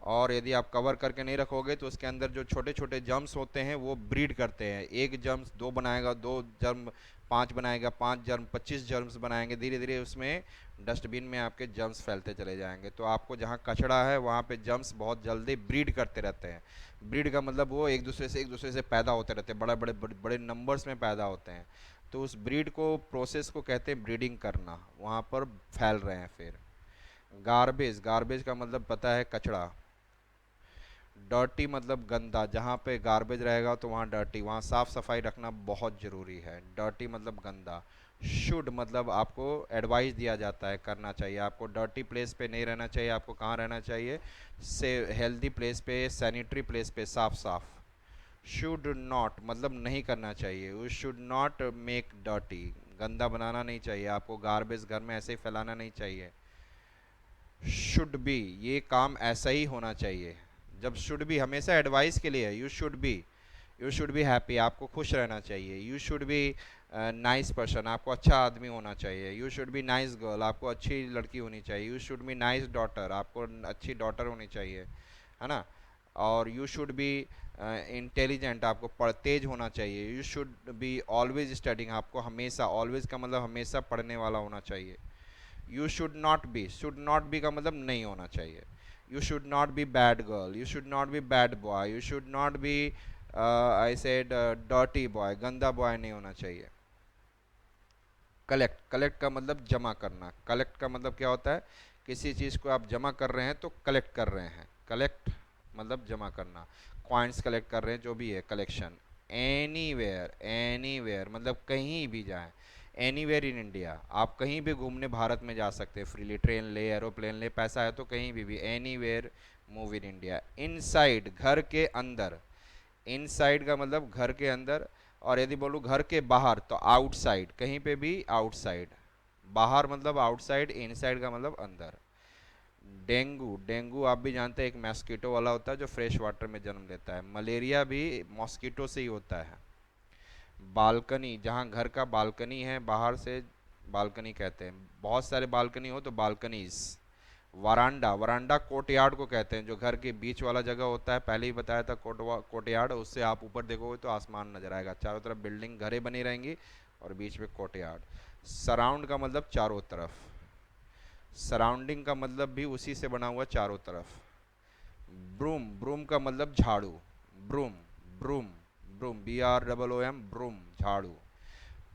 और यदि आप कवर करके नहीं रखोगे तो उसके अंदर जो छोटे छोटे जर्म्स होते हैं वो ब्रीड करते हैं, एक जर्म्स दो बनाएगा, दो जर्म पाँच बनाएगा, पाँच जर्म 25 जर्म्स बनाएंगे, धीरे धीरे उसमें डस्टबिन में आपके जर्म्स फैलते चले जाएंगे। तो आपको जहाँ कचरा है वहाँ पे जर्म्स बहुत जल्दी ब्रीड करते रहते हैं। ब्रीड का मतलब वो एक दूसरे से पैदा होते रहते हैं, बड़े बड़े बड़े, बड़े नंबर्स में पैदा होते हैं। तो उस ब्रीड को, प्रोसेस को कहते हैं ब्रीडिंग करना, वहाँ पर फैल रहे हैं फिर। गार्बेज, गार्बेज का मतलब पता है, कचरा। डर्टी मतलब गंदा, जहाँ पे गार्बेज रहेगा तो वहाँ डर्टी, वहाँ साफ सफाई रखना बहुत ज़रूरी है। डर्टी मतलब गंदा। शुड मतलब आपको एडवाइस दिया जाता है, करना चाहिए आपको, डर्टी प्लेस पे नहीं रहना चाहिए, आपको कहाँ रहना चाहिए, से हेल्दी प्लेस पे, सैनिटरी प्लेस पे, साफ साफ। शुड नॉट मतलब नहीं करना चाहिए, you should not make dirty, गंदा बनाना नहीं चाहिए आपको, गार्बेज घर में ऐसे ही फैलाना नहीं चाहिए। शुड बी, ये काम ऐसा ही होना चाहिए। जब शुड बी हमेशा एडवाइस के लिए है, यू शुड बी हैप्पी, आपको खुश रहना चाहिए। You should be nice person, आपको अच्छा आदमी होना चाहिए। You should be nice girl, आपको अच्छी लड़की होनी चाहिए। You should be nice daughter, आपको अच्छी डॉटर होनी चाहिए, है ना। और यू शुड बी इंटेलिजेंट, आपको तेज होना चाहिए। You should be always studying, आपको हमेशा, ऑलवेज का मतलब हमेशा पढ़ने वाला होना चाहिए। यू शुड नॉट बी का मतलब नहीं होना चाहिए। You should not be bad girl, you should not be bad boy, you should not be I said dirty boy, गंदा बॉय नहीं होना चाहिए। कलेक्ट, कलेक्ट का मतलब जमा करना। कलेक्ट का मतलब क्या होता है, किसी चीज़ को आप जमा कर रहे हैं तो कलेक्ट कर रहे हैं, कलेक्ट मतलब जमा करना। कॉइन्स कलेक्ट कर रहे हैं, जो भी है कलेक्शन। एनीवेयर, एनीवेयर मतलब कहीं भी जाएं, एनीवेयर इन इंडिया, आप कहीं भी घूमने भारत में जा सकते हैं फ्रीली, ट्रेन ले, एरोप्लेन ले, पैसा है तो कहीं भी anywhere move in India. Inside घर के अंदर, इनसाइड का मतलब घर के अंदर, और यदि बोलूँ घर के बाहर तो आउटसाइड, कहीं पे भी आउटसाइड। बाहर मतलब आउटसाइड, इनसाइड का मतलब अंदर। डेंगू, डेंगू आप भी जानते हैं एक मॉस्किटो वाला होता है जो फ्रेश वाटर में जन्म लेता है। मलेरिया भी मॉस्किटो से ही होता है। बालकनी, जहाँ घर का बालकनी है बाहर से, बालकनी कहते हैं। बहुत सारे बालकनी हो तो बालकनीज। वरांडा, वरांडा कोर्टयार्ड को कहते हैं, जो घर के बीच वाला जगह होता है, पहले ही बताया था, कोर्टयार्ड, उससे आप ऊपर देखोगे तो आसमान नजर आएगा, चारों तरफ बिल्डिंग घरें बनी रहेंगी और बीच में कोर्टयार्ड। सराउंड का मतलब चारों तरफ, सराउंडिंग का मतलब भी उसी से बना हुआ, चारों तरफ। ब्रूम, ब्रूम का मतलब झाड़ू, broom, broom, broom, BROOM, broom, झाड़ू।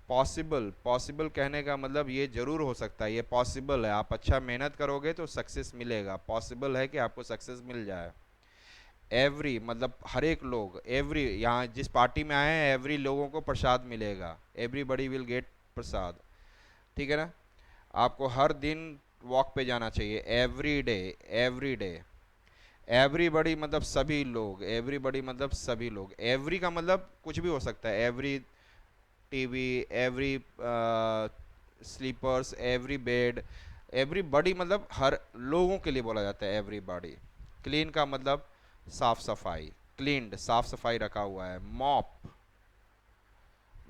पॉसिबल, पॉसिबल कहने का मतलब ये जरूर हो सकता है, ये पॉसिबल है, आप अच्छा मेहनत करोगे तो सक्सेस मिलेगा, पॉसिबल है कि आपको सक्सेस मिल जाए। एवरी मतलब हर एक लोग, एवरी यहाँ जिस पार्टी में आए हैं एवरी लोगों को प्रसाद मिलेगा, एवरीबडी विल गेट प्रसाद, ठीक है ना। आपको हर दिन वॉक पे जाना चाहिए, every day, every day. Everybody मतलब सभी लोग, एवरीबडी मतलब सभी लोग। एवरी का मतलब कुछ भी हो सकता है, every TV, every sleepers, every bed. Everybody मतलब हर लोगों के लिए बोला जाता है एवरीबॉडी। क्लीन का मतलब साफ सफाई, क्लीन्ड साफ सफाई रखा हुआ है। मॉप,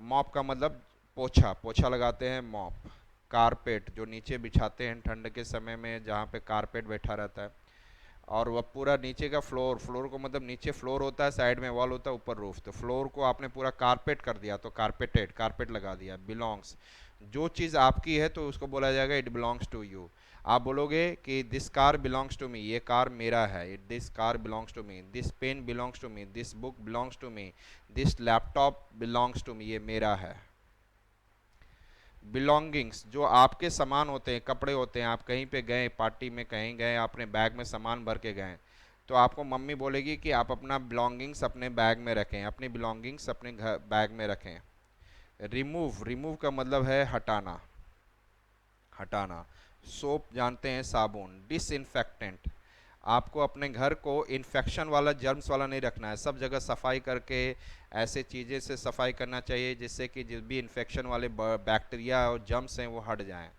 मॉप का मतलब पोछा, पोछा लगाते हैं, मॉप। कारपेट, जो नीचे बिछाते हैं ठंड के समय में, जहाँ पे कारपेट बैठा रहता है। और वह पूरा नीचे का फ्लोर, फ्लोर को मतलब नीचे फ्लोर होता है, साइड में वॉल होता है, ऊपर रूफ, तो फ्लोर को आपने पूरा कारपेट कर दिया तो कारपेटेड, कारपेट लगा दिया। बिलोंग्स, जो चीज़ आपकी है तो उसको बोला जाएगा इट बिलोंग्स टू यू। आप बोलोगे कि this car belongs to me, ये कार मेरा है, it this car belongs to me, this pen belongs to me, this book belongs to me, this laptop belongs to me, ये मेरा है। Belongings, जो आपके सामान होते हैं, कपड़े होते हैं, आप कहीं पे गए पार्टी में, कहीं गए, आपने बैग में सामान भर के गए, तो आपको मम्मी बोलेगी कि आप अपना बिलोंगिंग्स अपने बैग में रखें, अपनी बिलोंगिंग्स अपने घर बैग में रखें। रिमूव, रिमूव का मतलब है हटाना, हटाना। सोप जानते हैं, साबुन। डिसइंफेक्टेंट, आपको अपने घर को इन्फेक्शन वाला, जर्म्स वाला नहीं रखना है, सब जगह सफाई करके ऐसे चीज़ें से सफाई करना चाहिए जिससे कि जिस भी इन्फेक्शन वाले बैक्टीरिया और जर्म्स हैं वो हट जाएं।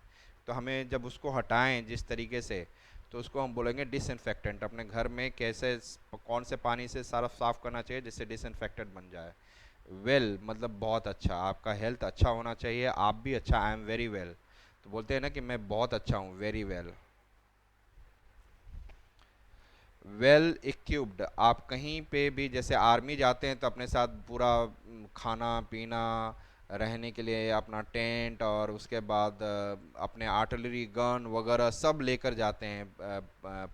तो हमें जब उसको हटाएं जिस तरीके से, तो उसको हम बोलेंगे डिसइंफेक्टेंट। अपने घर में कैसे, कौन से पानी से सारा साफ़ करना चाहिए जिससे डिसइंफेक्टेंट बन जाए। वेल मतलब बहुत अच्छा, आपका हेल्थ अच्छा होना चाहिए, आप भी अच्छा, आई एम वेरी वेल, तो बोलते हैं ना कि मैं बहुत अच्छा हूँ, वेरी वेल। वेल इक्विप्ड, आप कहीं पे भी जैसे आर्मी जाते हैं तो अपने साथ पूरा खाना पीना, रहने के लिए अपना टेंट, और उसके बाद अपने आर्टिलरी गन वगैरह सब लेकर जाते हैं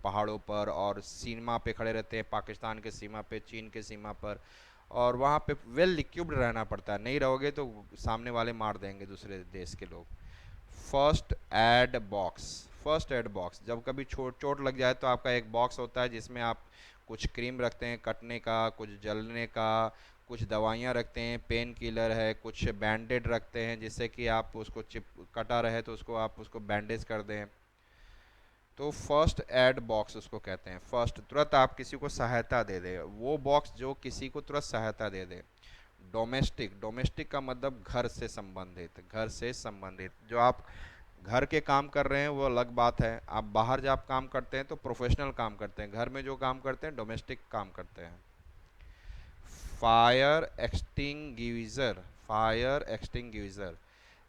पहाड़ों पर, और सीमा पे खड़े रहते हैं, पाकिस्तान के सीमा पे, चीन के सीमा पर, और वहाँ पे वेल इक्विप्ड रहना पड़ता है, नहीं रहोगे तो सामने वाले मार देंगे दूसरे देश के लोग। First aid box, first aid box, जब कभी चोट चोट लग जाए तो आपका एक बॉक्स होता है जिसमें आप कुछ क्रीम रखते हैं कटने का, कुछ जलने का, कुछ दवाइयाँ रखते हैं, पेन किलर है, कुछ बैंडेड रखते हैं जिससे कि आप उसको चिप कटा रहे तो उसको आप उसको बैंडेज कर दें। तो फर्स्ट एड बॉक्स उसको कहते हैं। फर्स्ट, तुरंत आप किसी को सहायता दे दे, वो बॉक्स जो किसी को तुरंत सहायता दे दे। डोमेस्टिक, डोमेस्टिक का मतलब घर से संबंधित, घर से संबंधित। जो आप घर के काम कर रहे हैं वो अलग बात है, आप बाहर जब काम करते हैं तो प्रोफेशनल काम करते हैं, घर में जो काम करते हैं डोमेस्टिक काम करते हैं। फायर एक्सटिंग्विशर, फायर एक्सटिंग्विशर,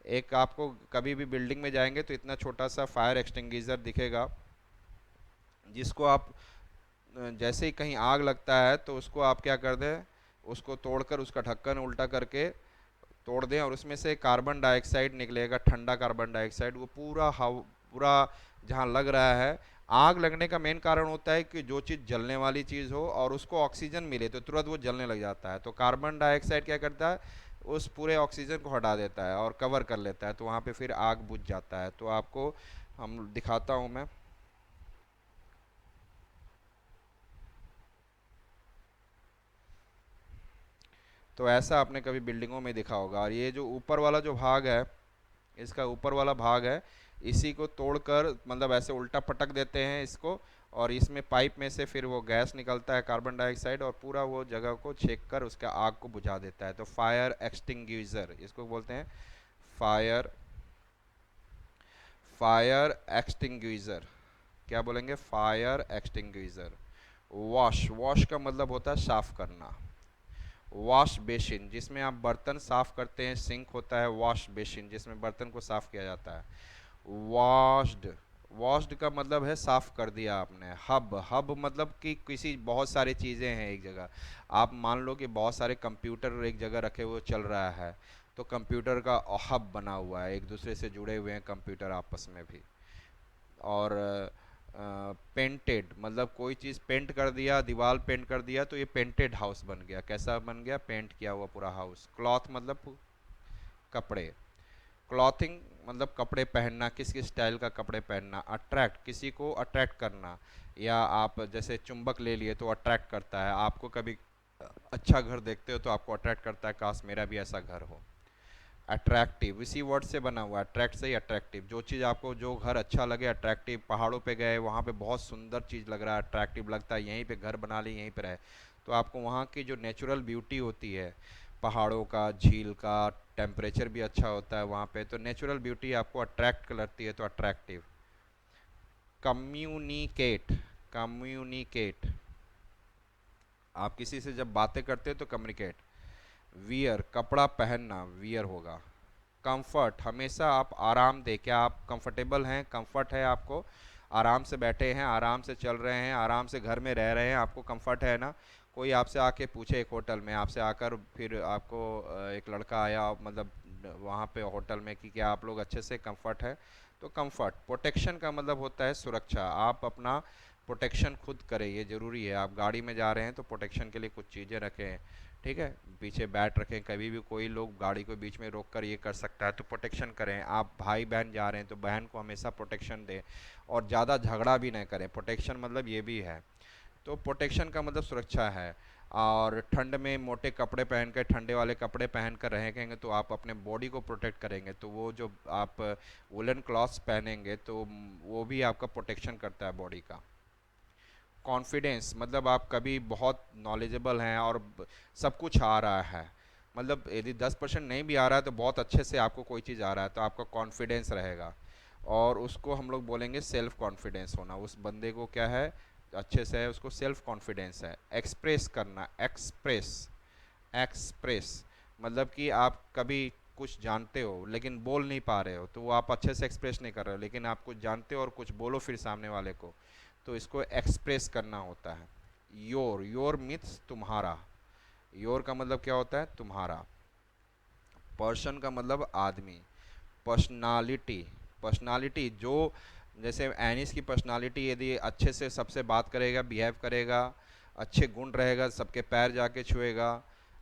एक आपको कभी भी बिल्डिंग में जाएंगे तो इतना छोटा सा फायर एक्सटिंग्विशर दिखेगा, जिसको आप जैसे ही कहीं आग लगता है तो उसको आप क्या कर दें, उसको तोड़कर उसका ढक्कन उल्टा करके तोड़ दें और उसमें से कार्बन डाइऑक्साइड निकलेगा, ठंडा कार्बन डाइऑक्साइड, वो पूरा पूरा जहाँ लग रहा है। आग लगने का मेन कारण होता है कि जो चीज़ जलने वाली चीज़ हो और उसको ऑक्सीजन मिले तो तुरंत वो जलने लग जाता है। तो कार्बन डाइऑक्साइड क्या करता है, उस पूरे ऑक्सीजन को हटा देता है और कवर कर लेता है, तो वहाँ पे फिर आग बुझ जाता है। तो आपको हम दिखाता हूँ मैं। तो ऐसा आपने कभी बिल्डिंगों में देखा होगा। और ये जो ऊपर वाला जो भाग है, इसका ऊपर वाला भाग है, इसी को तोड़कर मतलब ऐसे उल्टा पटक देते हैं इसको, और इसमें पाइप में से फिर वो गैस निकलता है कार्बन डाइऑक्साइड और पूरा वो जगह को छेक कर उसका आग को बुझा देता है। तो फायर एक्सटिंग्विशर इसको बोलते हैं। फायर, फायर एक्सटिंग्विशर, क्या बोलेंगे, फायर एक्सटिंग्विशर। वॉश, वॉश का मतलब होता है साफ करना। वॉश बेसिन, जिसमें आप बर्तन साफ करते हैं, सिंक होता है। वॉश बेसिन जिसमें बर्तन को साफ किया जाता है। वॉश्ड, वॉश्ड का मतलब है साफ कर दिया आपने। हब, हब मतलब कि किसी बहुत सारी चीज़ें हैं एक जगह। आप मान लो कि बहुत सारे कंप्यूटर एक जगह रखे हुए चल रहा है, तो कंप्यूटर का हब बना हुआ है, एक दूसरे से जुड़े हुए हैं कंप्यूटर आपस में भी। और पेंटेड मतलब कोई चीज़ पेंट कर दिया, दीवार पेंट कर दिया तो ये पेंटेड हाउस बन गया। कैसा बन गया, पेंट किया हुआ पूरा हाउस। क्लॉथ मतलब कपड़े। क्लॉथिंग मतलब कपड़े पहनना, किस किस स्टाइल का कपड़े पहनना। अट्रैक्ट, किसी को अट्रैक्ट करना, या आप जैसे चुंबक ले लिए तो अट्रैक्ट करता है आपको। कभी अच्छा घर देखते हो तो आपको अट्रैक्ट करता है, काश मेरा भी ऐसा घर हो। अट्रैक्टिव इसी वर्ड से बना हुआ है, अट्रैक्ट से ही अट्रैक्टिव। जो चीज़ आपको, जो घर अच्छा लगे, अट्रैक्टिव। पहाड़ों पे गए, वहाँ पे बहुत सुंदर चीज़ लग रहा है, अट्रैक्टिव लगता है, यहीं पे घर बना ली, यहीं पे रहे। तो आपको वहाँ की जो नेचुरल ब्यूटी होती है, पहाड़ों का, झील का, टेम्परेचर भी अच्छा होता है वहाँ पे, तो नेचुरल ब्यूटी आपको अट्रैक्ट करती है, तो अट्रैक्टिव। कम्युनिकेट, कम्युनिकेट, आप किसी से जब बातें करते हो तो कम्युनिकेट। वियर, कपड़ा पहनना, वियर होगा। कंफर्ट, हमेशा आप आराम दे, क्या आप कंफर्टेबल हैं, कंफर्ट है आपको, आराम से बैठे हैं, आराम से चल रहे हैं, आराम से घर में रह रहे हैं, आपको कंफर्ट है ना। कोई आपसे आके पूछे एक होटल में, आपसे आकर फिर आपको एक लड़का आया मतलब वहाँ पे होटल में कि क्या आप लोग अच्छे से, कंफर्ट है। तो कंफर्ट। प्रोटेक्शन का मतलब होता है सुरक्षा, आप अपना प्रोटेक्शन खुद करें, ये ज़रूरी है। आप गाड़ी में जा रहे हैं तो प्रोटेक्शन के लिए कुछ चीज़ें रखें, ठीक है, पीछे बैट रखें, कभी भी कोई लोग गाड़ी को बीच में रोक कर ये कर सकता है, तो प्रोटेक्शन करें। आप भाई बहन जा रहे हैं तो बहन को हमेशा प्रोटेक्शन दें, और ज़्यादा झगड़ा भी नहीं करें, प्रोटेक्शन मतलब ये भी है। तो प्रोटेक्शन का मतलब सुरक्षा है। और ठंड में मोटे कपड़े पहन कर, ठंडे वाले कपड़े पहन कर रहेंगे तो आप अपने बॉडी को प्रोटेक्ट करेंगे, तो वो जो आप वुलन क्लॉथ्स पहनेंगे तो वो भी आपका प्रोटेक्शन करता है बॉडी का। कॉन्फिडेंस मतलब आप कभी बहुत नॉलेजेबल हैं और सब कुछ आ रहा है, मतलब यदि 10% नहीं भी आ रहा है तो बहुत अच्छे से आपको कोई चीज़ आ रहा है, तो आपका कॉन्फिडेंस रहेगा। और उसको हम लोग बोलेंगे सेल्फ कॉन्फिडेंस होना, उस बंदे को क्या है, अच्छे से है, उसको सेल्फ कॉन्फिडेंस है। एक्सप्रेस करना, एक्सप्रेस, एक्सप्रेस मतलब कि आप कभी कुछ जानते हो लेकिन बोल नहीं पा रहे हो, तो वो आप अच्छे से एक्सप्रेस नहीं कर रहे हो, लेकिन आप कुछ जानते हो और कुछ बोलो फिर सामने वाले को, तो इसको एक्सप्रेस करना होता है। योर, योर मीन्स तुम्हारा, योर का मतलब क्या होता है, तुम्हारा। पर्सन का मतलब आदमी। पर्सनालिटी, पर्सनालिटी जो, जैसे एनिस की पर्सनालिटी, यदि अच्छे से सबसे बात करेगा, बिहेव करेगा, अच्छे गुण रहेगा, सबके पैर जाके छुएगा,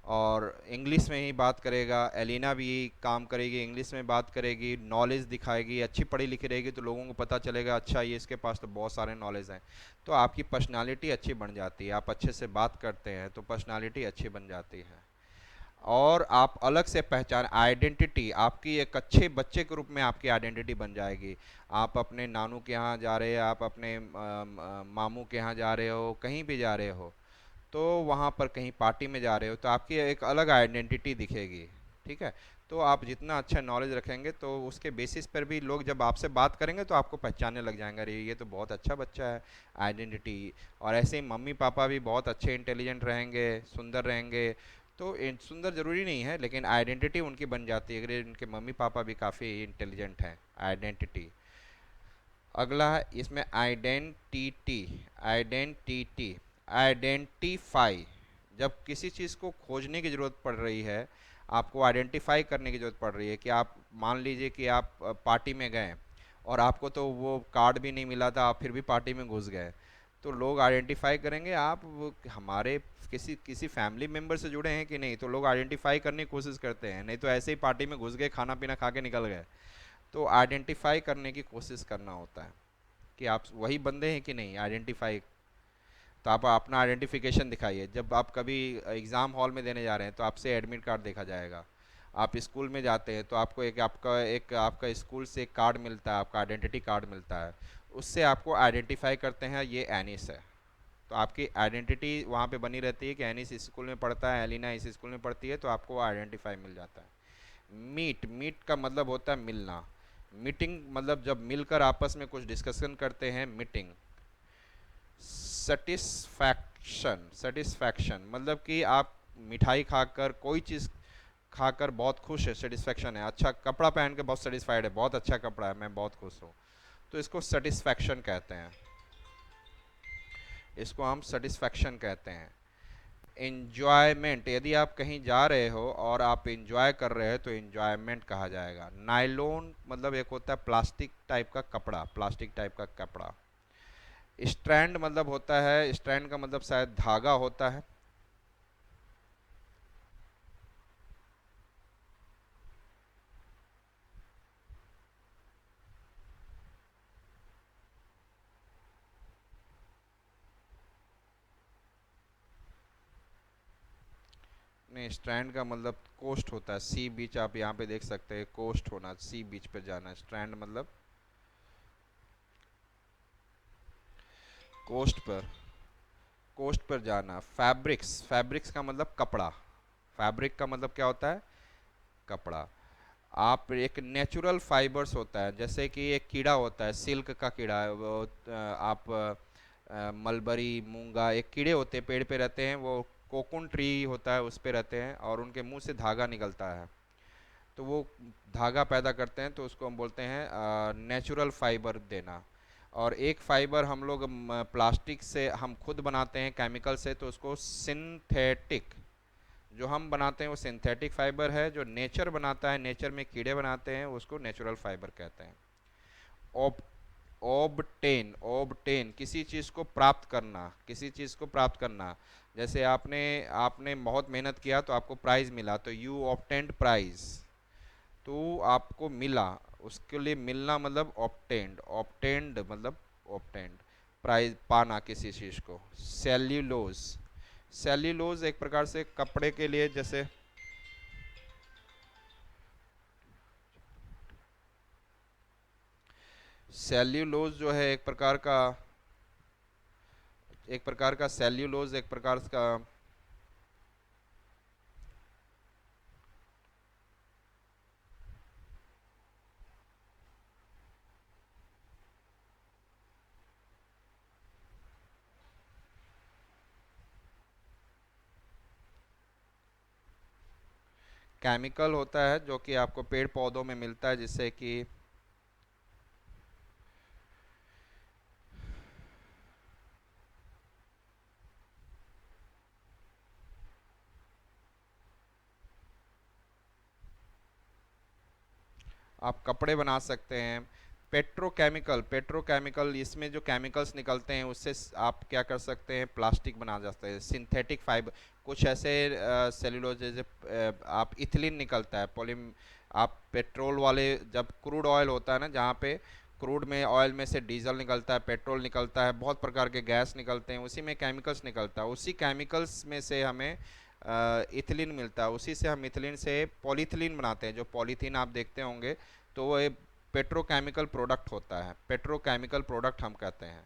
और इंग्लिश में ही बात करेगा। एलिना भी काम करेगी, इंग्लिश में बात करेगी, नॉलेज दिखाएगी, अच्छी पढ़ी लिखी रहेगी तो लोगों को पता चलेगा अच्छा ये इसके पास तो बहुत सारे नॉलेज हैं। तो आपकी पर्सनालिटी अच्छी बन जाती है, आप अच्छे से बात करते हैं तो पर्सनालिटी अच्छी बन जाती है। और आप अलग से पहचान, आइडेंटिटी आपकी एक अच्छे बच्चे के रूप में आपकी आइडेंटिटी बन जाएगी। आप अपने नानू के यहाँ जा रहे हैं, आप अपने मामू के यहाँ जा रहे हो, कहीं भी जा रहे हो, तो वहाँ पर कहीं पार्टी में जा रहे हो तो आपकी एक अलग आइडेंटिटी दिखेगी। ठीक है। तो आप जितना अच्छा नॉलेज रखेंगे तो उसके बेसिस पर भी लोग जब आपसे बात करेंगे तो आपको पहचानने लग जाएंगे, अरे ये तो बहुत अच्छा बच्चा है। आइडेंटिटी। और ऐसे ही मम्मी पापा भी बहुत अच्छे इंटेलिजेंट रहेंगे, सुंदर रहेंगे। तो सुंदर ज़रूरी नहीं है लेकिन आइडेंटिटी उनकी बन जाती है, अगर उनके मम्मी पापा भी काफ़ी इंटेलिजेंट हैं। आइडेंटिटी। अगला है इसमें आइडेंटिटी। आइडेंटिटी। आइडेंटिफाई। जब किसी चीज़ को खोजने की ज़रूरत पड़ रही है, आपको आइडेंटिफाई करने की ज़रूरत पड़ रही है कि आप मान लीजिए कि आप पार्टी में गए और आपको तो वो कार्ड भी नहीं मिला था, आप फिर भी पार्टी में घुस गए, तो लोग आइडेंटिफाई करेंगे आप वो हमारे किसी किसी फैमिली मेम्बर से जुड़े हैं कि नहीं, तो लोग आइडेंटिफाई करने की कोशिश करते हैं, नहीं तो ऐसे ही पार्टी में घुस गए, खाना पीना खा के निकल गए। तो आइडेंटिफाई करने की कोशिश करना होता है कि आप वही बंदे हैं कि नहीं, आइडेंटिफाई। तो आप अपना आइडेंटिफिकेशन दिखाइए, जब आप कभी एग्ज़ाम हॉल में देने जा रहे हैं तो आपसे एडमिट कार्ड देखा जाएगा। आप स्कूल में जाते हैं तो आपको एक आपका स्कूल से एक कार्ड मिलता है, आपका आइडेंटिटी कार्ड मिलता है, उससे आपको आइडेंटिफाई करते हैं ये एनिस है। तो आपकी आइडेंटिटी वहाँ पे बनी रहती है कि एनिस इस स्कूल में पढ़ता है, एलिना इस स्कूल में पढ़ती है, तो आपको आइडेंटिफाई मिल जाता है। मीट। मीट का मतलब होता है मिलना। मीटिंग मतलब जब मिलकर आपस में कुछ डिस्कशन करते हैं, मीटिंग। सेटिस्फैक्शन। सेटिस्फैक्शन मतलब कि आप मिठाई खाकर, कोई चीज़ खाकर बहुत खुश है, सेटिस्फैक्शन है। अच्छा कपड़ा पहन के बहुत सेटिस्फाइड है, बहुत अच्छा कपड़ा है, मैं बहुत खुश हूँ, तो इसको सेटिस्फैक्शन कहते हैं। इसको हम सेटिस्फैक्शन कहते हैं। इंजॉयमेंट। यदि आप कहीं जा रहे हो और आप इंजॉय कर रहे हो तो इंजॉयमेंट कहा जाएगा। नायलॉन मतलब एक होता है प्लास्टिक टाइप का कपड़ा, प्लास्टिक टाइप का कपड़ा। स्ट्रैंड मतलब होता है, स्ट्रैंड का मतलब शायद धागा होता है। नहीं, स्ट्रैंड का मतलब कोस्ट होता है, सी बीच आप यहाँ पे देख सकते हैं, कोस्ट होना, सी बीच पे जाना, स्ट्रैंड मतलब कोस्ट पर, कोस्ट पर जाना। फैब्रिक्स। फैब्रिक्स का मतलब कपड़ा। फैब्रिक का मतलब क्या होता है, कपड़ा। आप एक नेचुरल फाइबर्स होता है, जैसे कि एक कीड़ा होता है, सिल्क का कीड़ा है वो, आप मलबरी, मूंगा, एक कीड़े होते हैं पेड़ पे रहते हैं, वो कोकुन ट्री होता है उस पे रहते हैं और उनके मुंह से धागा निकलता है, तो वो धागा पैदा करते हैं, तो उसको हम बोलते हैं नेचुरल फाइबर देना। और एक फाइबर हम लोग प्लास्टिक से हम खुद बनाते हैं केमिकल से, तो उसको सिंथेटिक, जो हम बनाते हैं वो सिंथेटिक फाइबर है, जो नेचर बनाता है, नेचर में कीड़े बनाते हैं, उसको नेचुरल फाइबर कहते हैं। ऑब ऑबटेन। ऑबटेन किसी चीज़ को प्राप्त करना, किसी चीज़ को प्राप्त करना। जैसे आपने आपने बहुत मेहनत किया तो आपको प्राइज़ मिला, तो यू ऑब्टेंड प्राइज़, तो आपको मिला, उसके लिए मिलना मतलब ऑब्टेंड, ऑब्टेंड मतलब ऑब्टेंड, प्राइज पाना किसी चीज़ को। सेल्यूलोज। सेल्यूलोज एक प्रकार से कपड़े के लिए, जैसे सेल्यूलोज जो है एक प्रकार का सेल्यूलोज एक प्रकार का केमिकल होता है जो कि आपको पेड़ पौधों में मिलता है, जिससे कि आप कपड़े बना सकते हैं, पेट्रोकेमिकल, पेट्रोकेमिकल इसमें जो केमिकल्स निकलते हैं उससे आप क्या कर सकते हैं, प्लास्टिक बना सकते हैं, सिंथेटिक फाइबर, कुछ ऐसे सेल्यूलोज जैसे आप इथिलीन निकलता है, पॉली, आप पेट्रोल वाले जब क्रूड ऑयल होता है ना, जहाँ पे क्रूड में ऑयल में से डीजल निकलता है, पेट्रोल निकलता है, बहुत प्रकार के गैस निकलते हैं, उसी में केमिकल्स निकलता है, उसी केमिकल्स में से हमें इथिलीन मिलता है, उसी से हम इथिलीन से पॉलीथिलीन बनाते हैं, जो पॉलीथीन आप देखते होंगे, तो वो पेट्रोकेमिकल प्रोडक्ट होता है, पेट्रोकेमिकल प्रोडक्ट हम कहते हैं।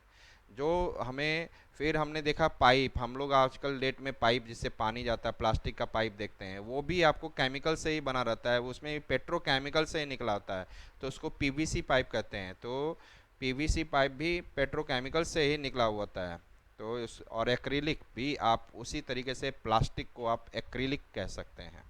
जो हमें, फिर हमने देखा पाइप, हम लोग आजकल डेट में पाइप जिससे पानी जाता है, प्लास्टिक का पाइप देखते हैं, वो भी आपको केमिकल से ही बना रहता है, उसमें पेट्रोकेमिकल से ही निकला आता है, तो उसको पीवीसी पाइप कहते हैं। तो पीवीसी पाइप भी पेट्रोकेमिकल से ही निकला हुआ होता है। तो और एक्रिलिक भी आप उसी तरीके से, प्लास्टिक को आप एक्रिलिक कह सकते हैं।